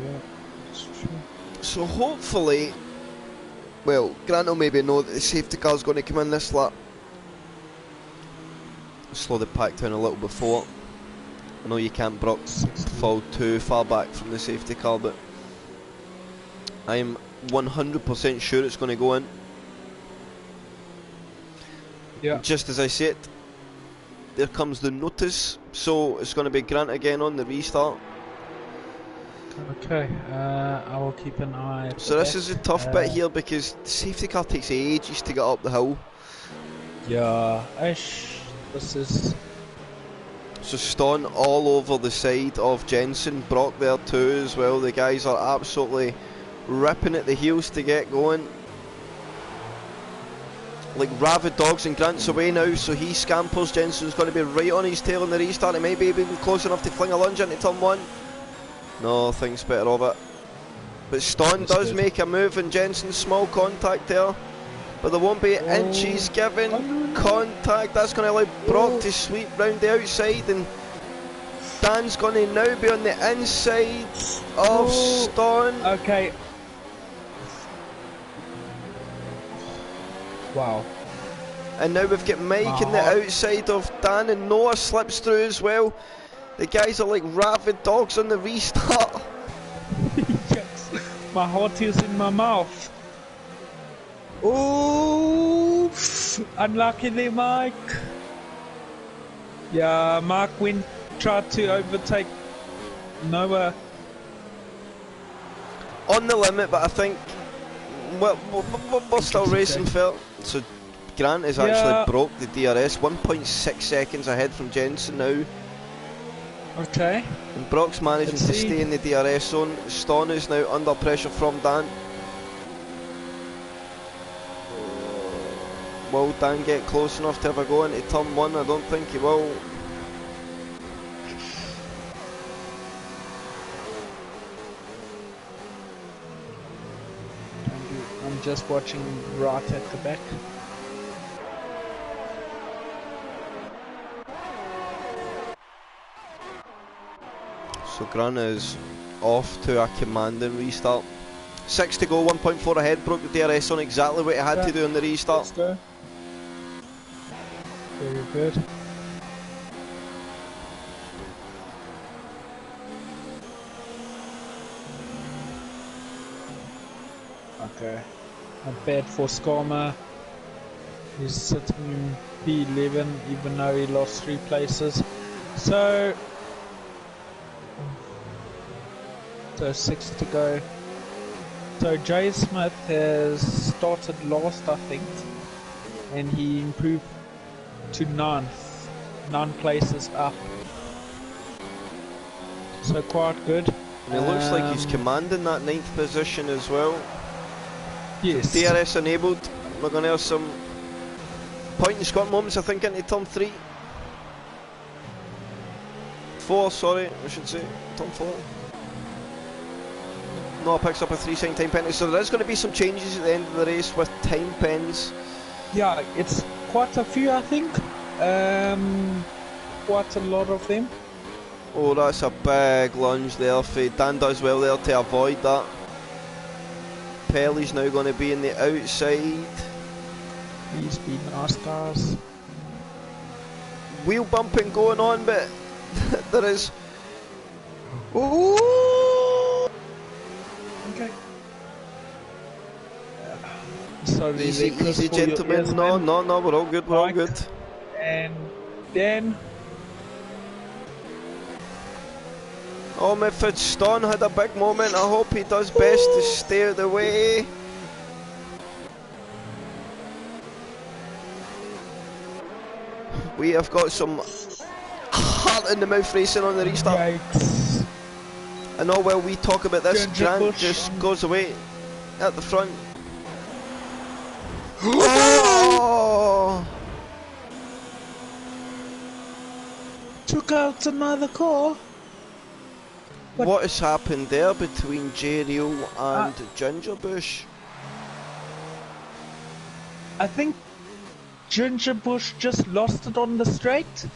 Yeah, that's true. So hopefully, well, Grant will maybe know that the safety car's going to come in this lap. Slow the pack down a little before. I know you can't fall too far back from the safety car, but I'm 100% sure it's going to go in. Yeah. Just as I said, there comes the notice, so it's going to be Grant again on the restart. Okay, I will keep an eye out. So this is a tough bit here because the safety car takes ages to get up the hill. Yeah, this is... So Ston all over the side of Jensen, Brock there too as well. The guys are absolutely ripping at the heels to get going. Like rabid dogs, and Grant's away now, so he scampers. Jensen's going to be right on his tail in the restart. He may be even close enough to fling a lunge into turn 1. No, thinks better of it. But Ston does make a move, and Jensen's small contact there. But there won't be inches given. Contact, that's going to allow Brock to sweep round the outside, and Dan's going to now be on the inside of Ston. Okay. Wow. And now we've got Mike on the outside of Dan, and Noah slips through as well. The guys are like rabid dogs on the restart. Yes. My heart is in my mouth. Oh, unluckily, Mike. Yeah, Mark Wynn tried to overtake Noah. On the limit, but I think we're still racing fair. So Grant has actually broke the DRS, 1.6 seconds ahead from Jensen now. Okay. And Brock's managing to stay in the DRS zone. Ston is now under pressure from Dan. Will Dan get close enough to have a go into turn 1? I don't think he will. I'm just watching right at the back. So Grant is off to a commanding restart. 6 to go, 1.4 ahead, broke the DRS on exactly what he had to do on the restart. Let's go. Very good. Okay. Not bad for Skarma. He's sitting in P11 even though he lost 3 places. So 6 to go. So Jay Smith has started last, I think, and he improved to 9th, 9 places up. So quite good. And it looks like he's commanding that 9th position as well. Yes. DRS enabled. We're going to have some point and score moments, I think, into turn 3. 4, sorry, I should say. Turn 4. Noah picks up a 3-second time penalty, so there is going to be some changes at the end of the race with time pens. Yeah, it's quite a few, I think. Quite a lot of them. Oh, that's a big lunge there. Dan does well there to avoid that. Pelly's now going to be in the outside. He's been NASCARs. Wheel bumping going on, but there is. Ooh! Okay. Sorry, easy, gentlemen. No, we're all good. We're all good. And then. Oh, Midford Ston had a big moment. I hope he does best to stay out of the way. We have got some heart in the mouth racing on the restart. Yikes. I know while we talk about this, Grant Bush. just goes away at the front. Oh! Took out another car. What has happened there between J-Reel and Gingerbush? I think Gingerbush just lost it on the straight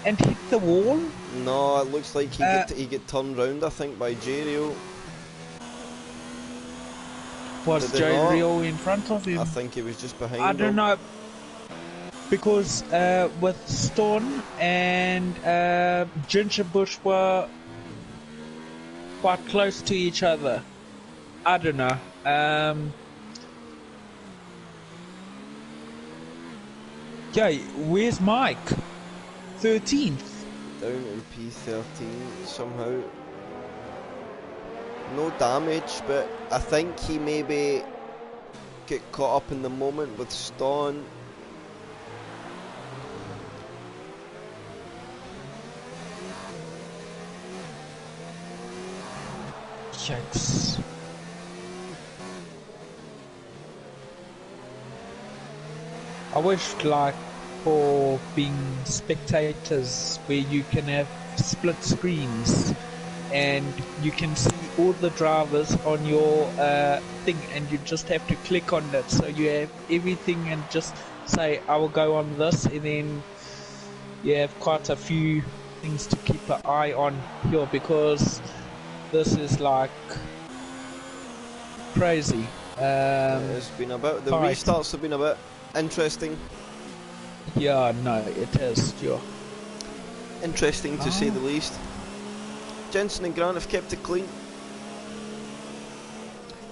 and hit the wall. No, it looks like he get turned round, I think, by J-Reel. Was J-Reel in front of him? I think he was just behind him. I don't know. because with Stone and Gingerbush were quite close to each other. I don't know. Yeah, where's Mike? 13th. Down in P13 somehow. No damage, but I think he maybe get caught up in the moment with Stone. Yikes. I wish, like, for being spectators where you can have split screens and you can see all the drivers on your thing, and you just have to click on it so you have everything and just say I will go on this, and then you have quite a few things to keep an eye on here, because this is like crazy. It's been about, the restarts have been a bit interesting. Yeah, no, it has, yeah. Interesting to say the least. Jensen and Grant have kept it clean.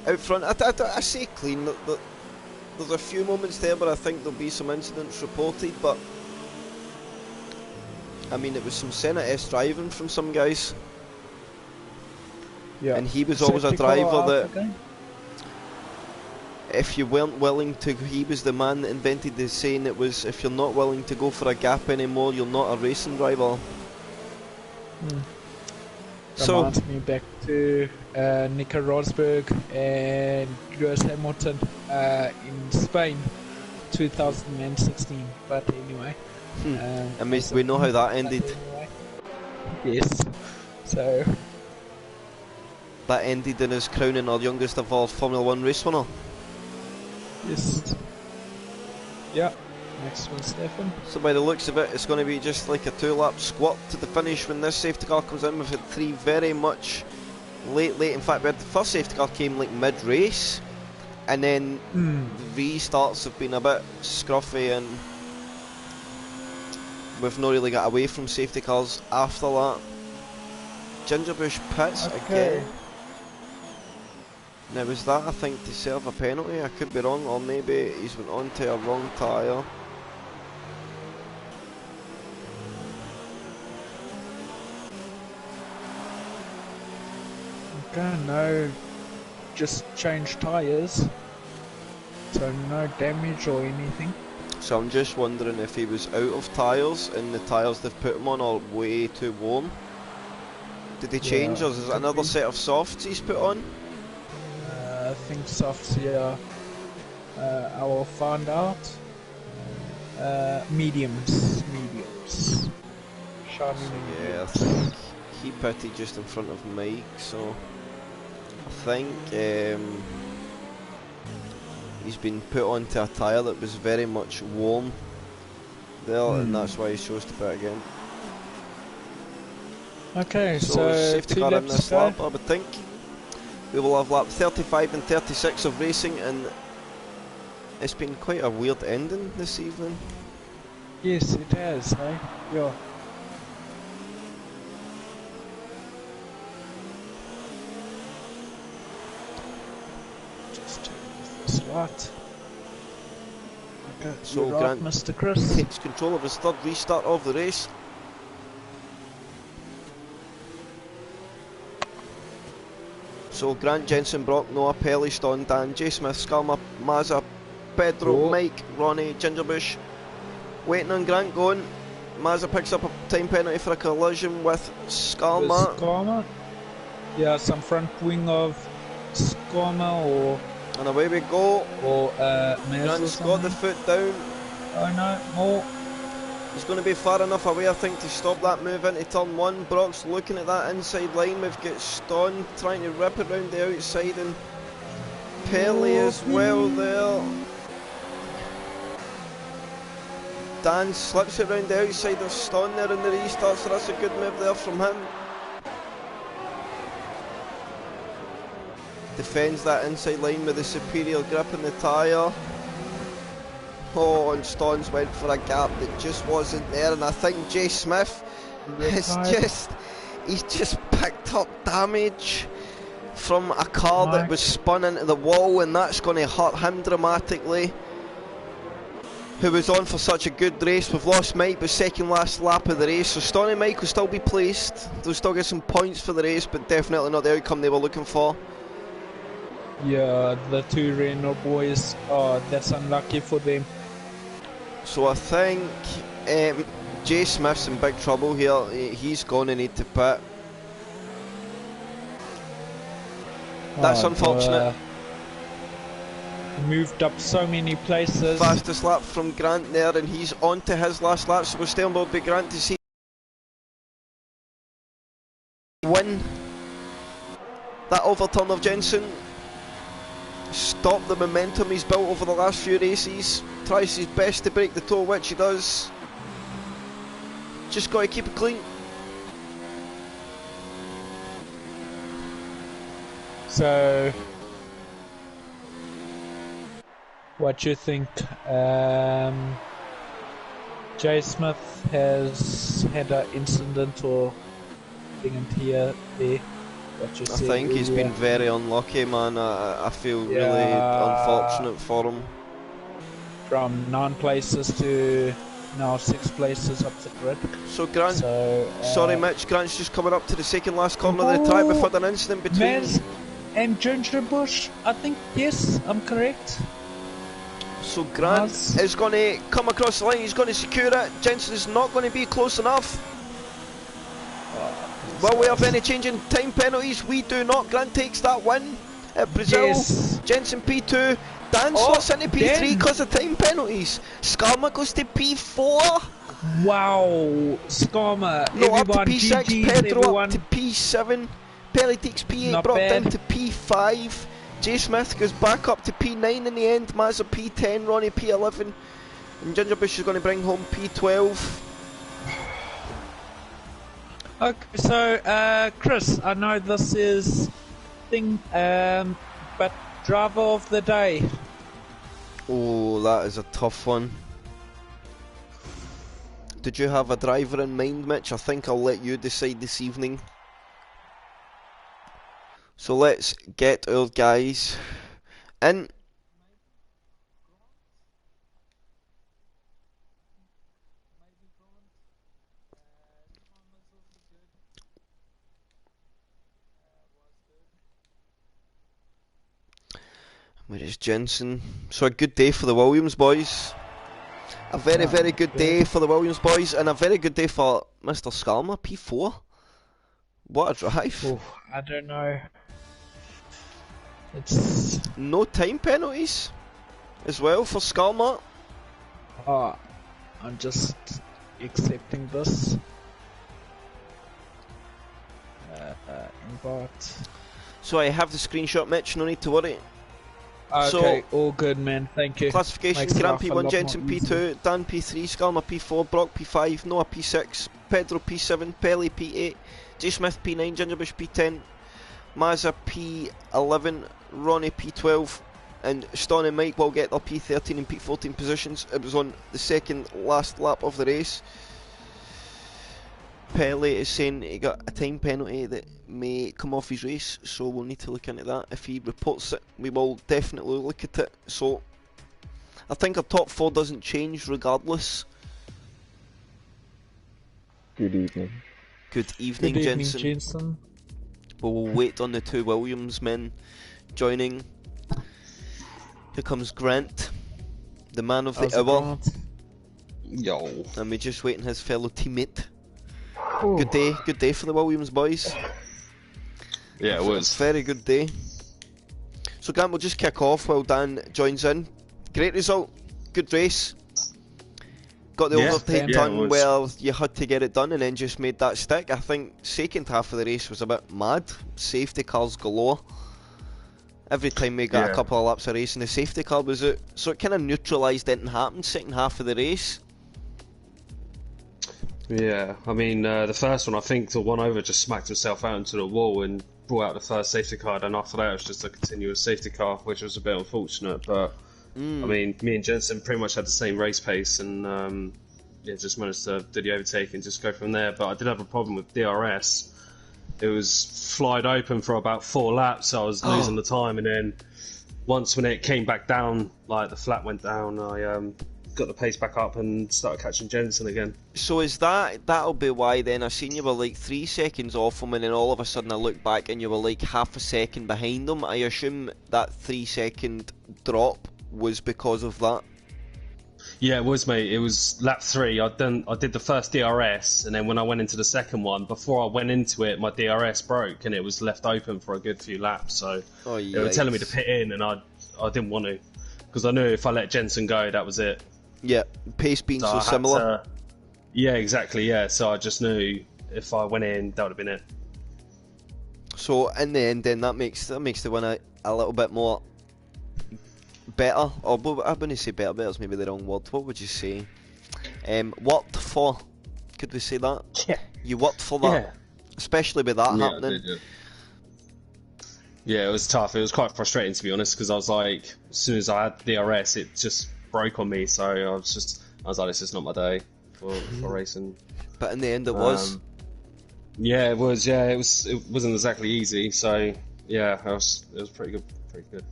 Out front, I say clean, there's a few moments there where I think there'll be some incidents reported, but I mean, it was some Senna S driving from some guys. Yeah. And he was always a driver that, if you weren't willing to, he was the man that invented the saying, it was, if you're not willing to go for a gap anymore, you're not a racing driver. Reminds me back to Nico Rosberg and Lewis Hamilton in Spain 2016, but anyway. And we know how that ended. Anyway. Yes, so that ended in us crowning our youngest of all Formula 1 race winner. Yes. Yeah. Next one, Stefan. So by the looks of it, it's going to be just like a 2-lap squat to the finish when this safety car comes in. We've had 3 very much late. In fact, we had the first safety car came like mid-race, and then the restarts have been a bit scruffy, and we've not really got away from safety cars after that. Gingerbush pits again. Now, was that, I think, to serve a penalty? I could be wrong, or maybe he's went on to a wrong tyre. Okay, no, just change tyres, so no damage or anything. So I'm just wondering if he was out of tyres and the tyres they've put him on are way too warm. Did they change, or is it another set of softs he's put on? I think softs, yeah. I will find out. Mediums. Shiny mediums. Yeah, I think he pitted just in front of Mike, so I think he's been put onto a tyre that was very much warm there, and that's why he chose to pit again. Okay, so safety car in this lap, I would think. We will have lap 35 and 36 of racing, and it's been quite a weird ending this evening. Yes, it has, eh? Yeah. Just turn off this light. Okay, so you're Grant right, Mr. Chris takes control of his third restart of the race. So Grant, Jensen, Brock, Noah, Pelly, Stone, Dan, J. Smith, Skalma, Mazza, Pedro, Mike, Ronnie, Gingerbush. Waiting on Grant going. Mazza picks up a time penalty for a collision with Skalma. Yeah, some front wing of Skalma, or... And away we go. Or Grant's got the foot down. Oh no, more. He's going to be far enough away, I think, to stop that move into turn 1. Brock's looking at that inside line. We've got Stone trying to rip it round the outside, and Pelly as well there. Dan slips it round the outside of Stone there in the restart, so that's a good move there from him. Defends that inside line with a superior grip in the tyre. Oh, and Stones went for a gap that just wasn't there, and I think Jay Smith he's just picked up damage from a car that was spun into the wall, and that's going to hurt him dramatically, who was on for such a good race. We've lost Mike, but second last lap of the race, so Stoney and Mike will still be placed. They'll still get some points for the race, but definitely not the outcome they were looking for. Yeah, the two Renault boys, that's unlucky for them. So I think Jay Smith's in big trouble here. He's going to need to pit. That's unfortunate. Moved up so many places. Fastest lap from Grant there, and he's on to his last lap, so we're still on board with Grant to see win that overturn of Jensen. Stop the momentum he's built over the last few races. Tries his best to break the toe, which he does. Just got to keep it clean. So, what you think? Jay Smith has had an incident or thing here there. What you I think he's been very unlucky, man. I feel really unfortunate for him. From 9 places to now 6 places up the grid. So Grant, sorry Mitch, Grant's just coming up to the second last corner of the track before an incident between Maz and Ginger Bush, I think, yes, I'm correct. So Grant is going to come across the line, he's going to secure it. Jensen is not going to be close enough. Will we have any change in time penalties? We do not. Grant takes that win at Brazil. Yes. Jensen P2. Dan slots into P3 because of time penalties. Skarma goes to P4. Wow, Skarma. No, everyone, up to P6. GG's, Pedro everyone. up to P7. Pelly takes P8, Not brought bad. down to P5. Jay Smith goes back up to P9 in the end. Mazza P10, Ronnie P11. And Ginger Bush is going to bring home P12. Okay, so Chris, I know this is thing, but driver of the day. Oh, that is a tough one. Did you have a driver in mind, Mitch? I think I'll let you decide this evening. So let's get our guys in. Where is Jensen? So a good day for the Williams boys. A very, very good day for the Williams boys, and a very good day for Mr. Skarma, P4. What a drive. Oh, I don't know. It's... No time penalties as well for Skarma. Oh, I'm just accepting this. Invite. So I have the screenshot, Mitch, no need to worry. Okay, so, all good, man. Thank you. Classification: Grant P1, Jensen P2, Dan P3, Skarma P4, Brock P5, Noah P6, Pedro P7, Pelly P8, Jay Smith P9, Gingerbush P10, Mazza P11, Ronnie P12, and Ston and Mike will get their P13 and P14 positions. It was on the second last lap of the race. Pelly is saying he got a time penalty that may come off his race, so we'll need to look into that. If he reports it, we will definitely look at it. So I think our top 4 doesn't change regardless. Good evening. Good evening, Jensen. But we'll wait on the 2 Williams men joining. Here comes Grant, the man of the hour. Yo. And we're just waiting his fellow teammate. Good day for the Williams boys. Yeah, it was. Very good day. So Grant, we'll just kick off while Dan joins in. Great result, good race. Got the overtime done where you had to get it done and then just made that stick. I think second half of the race was a bit mad. Safety cars galore. Every time we got a couple of laps of racing, the safety car was out. So it kind of neutralised anything happened second half of the race. Yeah, I mean, the first one, I think the one over just smacked himself out into the wall and brought out the first safety car, and after that it was just a continuous safety car, which was a bit unfortunate, but I mean, me and Jensen pretty much had the same race pace, and yeah, just managed to do the overtake and just go from there. But I did have a problem with DRS. It was flied open for about 4 laps, so I was losing the time, and then once when it came back down, like the flat went down, I got the pace back up and started catching Jensen again. So is that'll be why then I seen you were like 3 seconds off him, and then all of a sudden I looked back and you were like half a second behind him. I assume that 3-second drop was because of that. Yeah, it was, mate. It was lap 3. I did the first DRS, and then when I went into the second one, before I went into it, my DRS broke and it was left open for a good few laps. So they were telling me to pit in, and I didn't want to, because I knew if I let Jensen go, that was it. Yeah, pace being so similar. Yeah, exactly. Yeah, so I just knew if I went in, that would have been it. So in the end, then that makes the win a little bit more better. Or I wouldn't say better. Better's maybe the wrong word. What would you say? Worked for. Could we say that? Yeah. You worked for that, especially with that happening. I did, yeah, it was tough. It was quite frustrating, to be honest, because I was like, as soon as I had DRS, it just broke on me. So I was like, this is not my day for racing. But in the end, it was. Yeah, it was. Yeah, it wasn't exactly easy. So yeah, it was pretty good. Pretty good.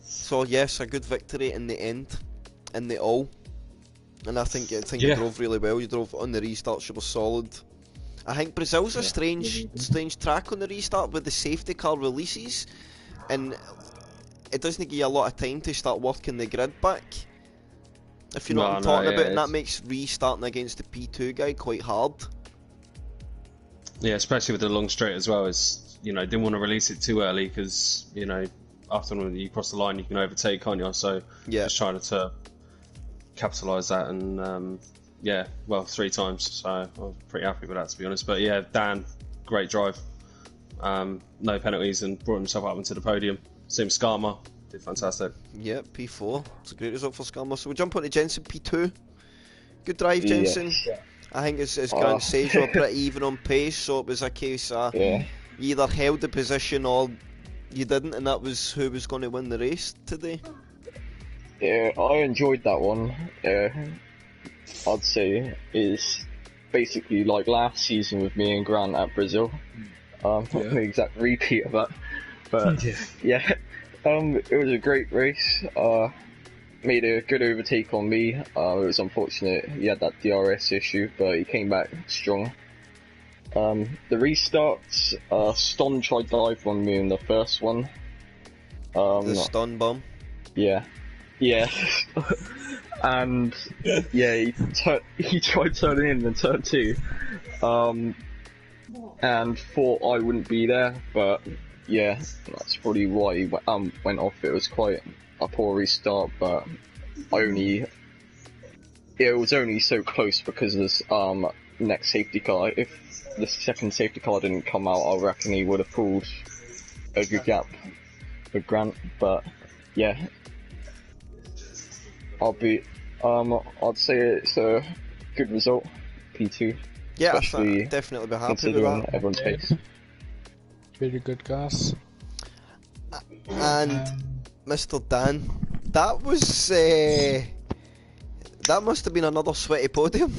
So yes, a good victory in the end, in the all. And I think you drove really well. You drove on the restarts. You were solid. I think Brazil's a strange track on the restart with the safety car releases, and it doesn't give you a lot of time to start working the grid back. If you know what I'm talking about, and that makes restarting against the P2 guy quite hard. Yeah, especially with the long straight as well. Is didn't want to release it too early because after when you cross the line you can overtake, can't you? So just trying to capitalise that, and 3 times. So I was pretty happy with that, to be honest. But yeah, Dan, great drive. No penalties and brought himself up into the podium. Same Skarma, did fantastic. Yeah, P4. It's a great result for Skarma. So we jump on to Jensen, P2. Good drive, Jensen. Yeah. I think as Grant says, you were pretty even on pace, so it was a case of you either held the position or you didn't, and that was who was going to win the race today. Yeah, I enjoyed that one. I'd say is basically like last season with me and Grant at Brazil. Not the exact repeat of that, but it was a great race. Made a good overtake on me. It was unfortunate he had that DRS issue, but he came back strong. The restarts, Ston tried dive on me in the first one. The stun bomb? Yeah. And he tried turning in turn 2, and thought I wouldn't be there, but yeah, that's probably why he went off. It was quite a poor restart, but it was only so close because of this next safety car. If the second safety car didn't come out, I reckon he would have pulled a good gap with Grant. But yeah, I'd say it's a good result, P2. Yeah, I'd definitely be happy with that. Everyone's pace. Very good, guys. And Mr. Dan, that was that must have been another sweaty podium.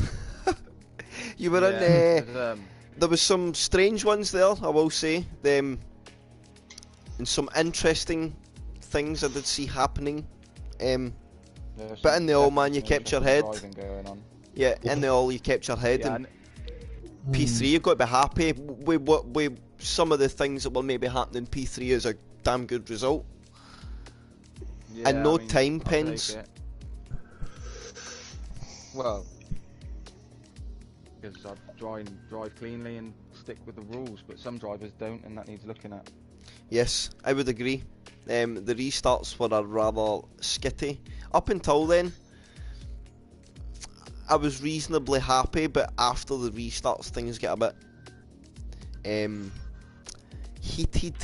You were in. There was some strange ones there, I will say. And some interesting things I did see happening. But in the all, man, you kept your head. Yeah, in the all, you kept your head. And P3, you've got to be happy with some of the things that were maybe happening. P3 is a damn good result. Yeah, and no time pens. Well, because I drive cleanly and stick with the rules, but some drivers don't, and that needs looking at. Yes, I would agree. The restarts were rather skitty. Up until then, I was reasonably happy, but after the restarts, things get a bit heated,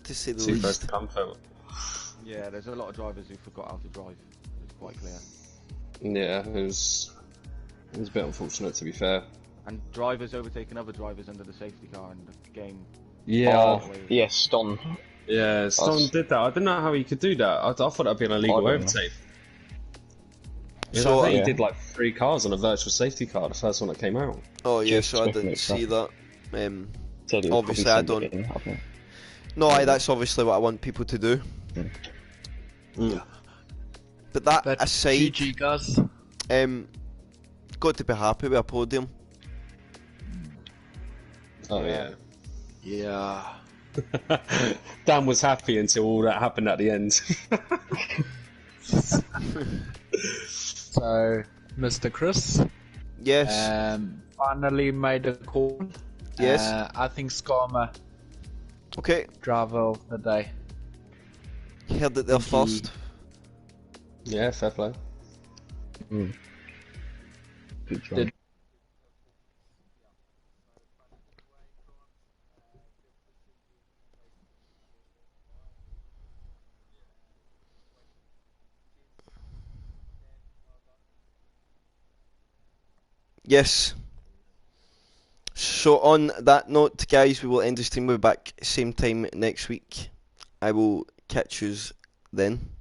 to say the least. Yeah, there's a lot of drivers who forgot how to drive. It's quite clear. Yeah, it was a bit unfortunate, to be fair. And drivers overtaking other drivers under the safety car in the game. Yeah. Yes, Ston. Yeah, someone did that. I didn't know how he could do that. I thought that'd be an illegal overtake. Yeah, so I think he did like 3 cars on a virtual safety car, the first one that came out. Oh yeah, so I didn't see that. Obviously, I don't. No, that's obviously what I want people to do. But that aside, GG guys. Got to be happy with a podium. Oh yeah. Yeah. Dan was happy until all that happened at the end. So, Mr. Chris. Yes. Finally made a call. Yes. I think Skarma. Okay. Driver of the day. Heard it there first. Yeah, fair play. Good job. Yes. So on that note, guys, we will end the stream. We'll be back same time next week. I will catch yous then.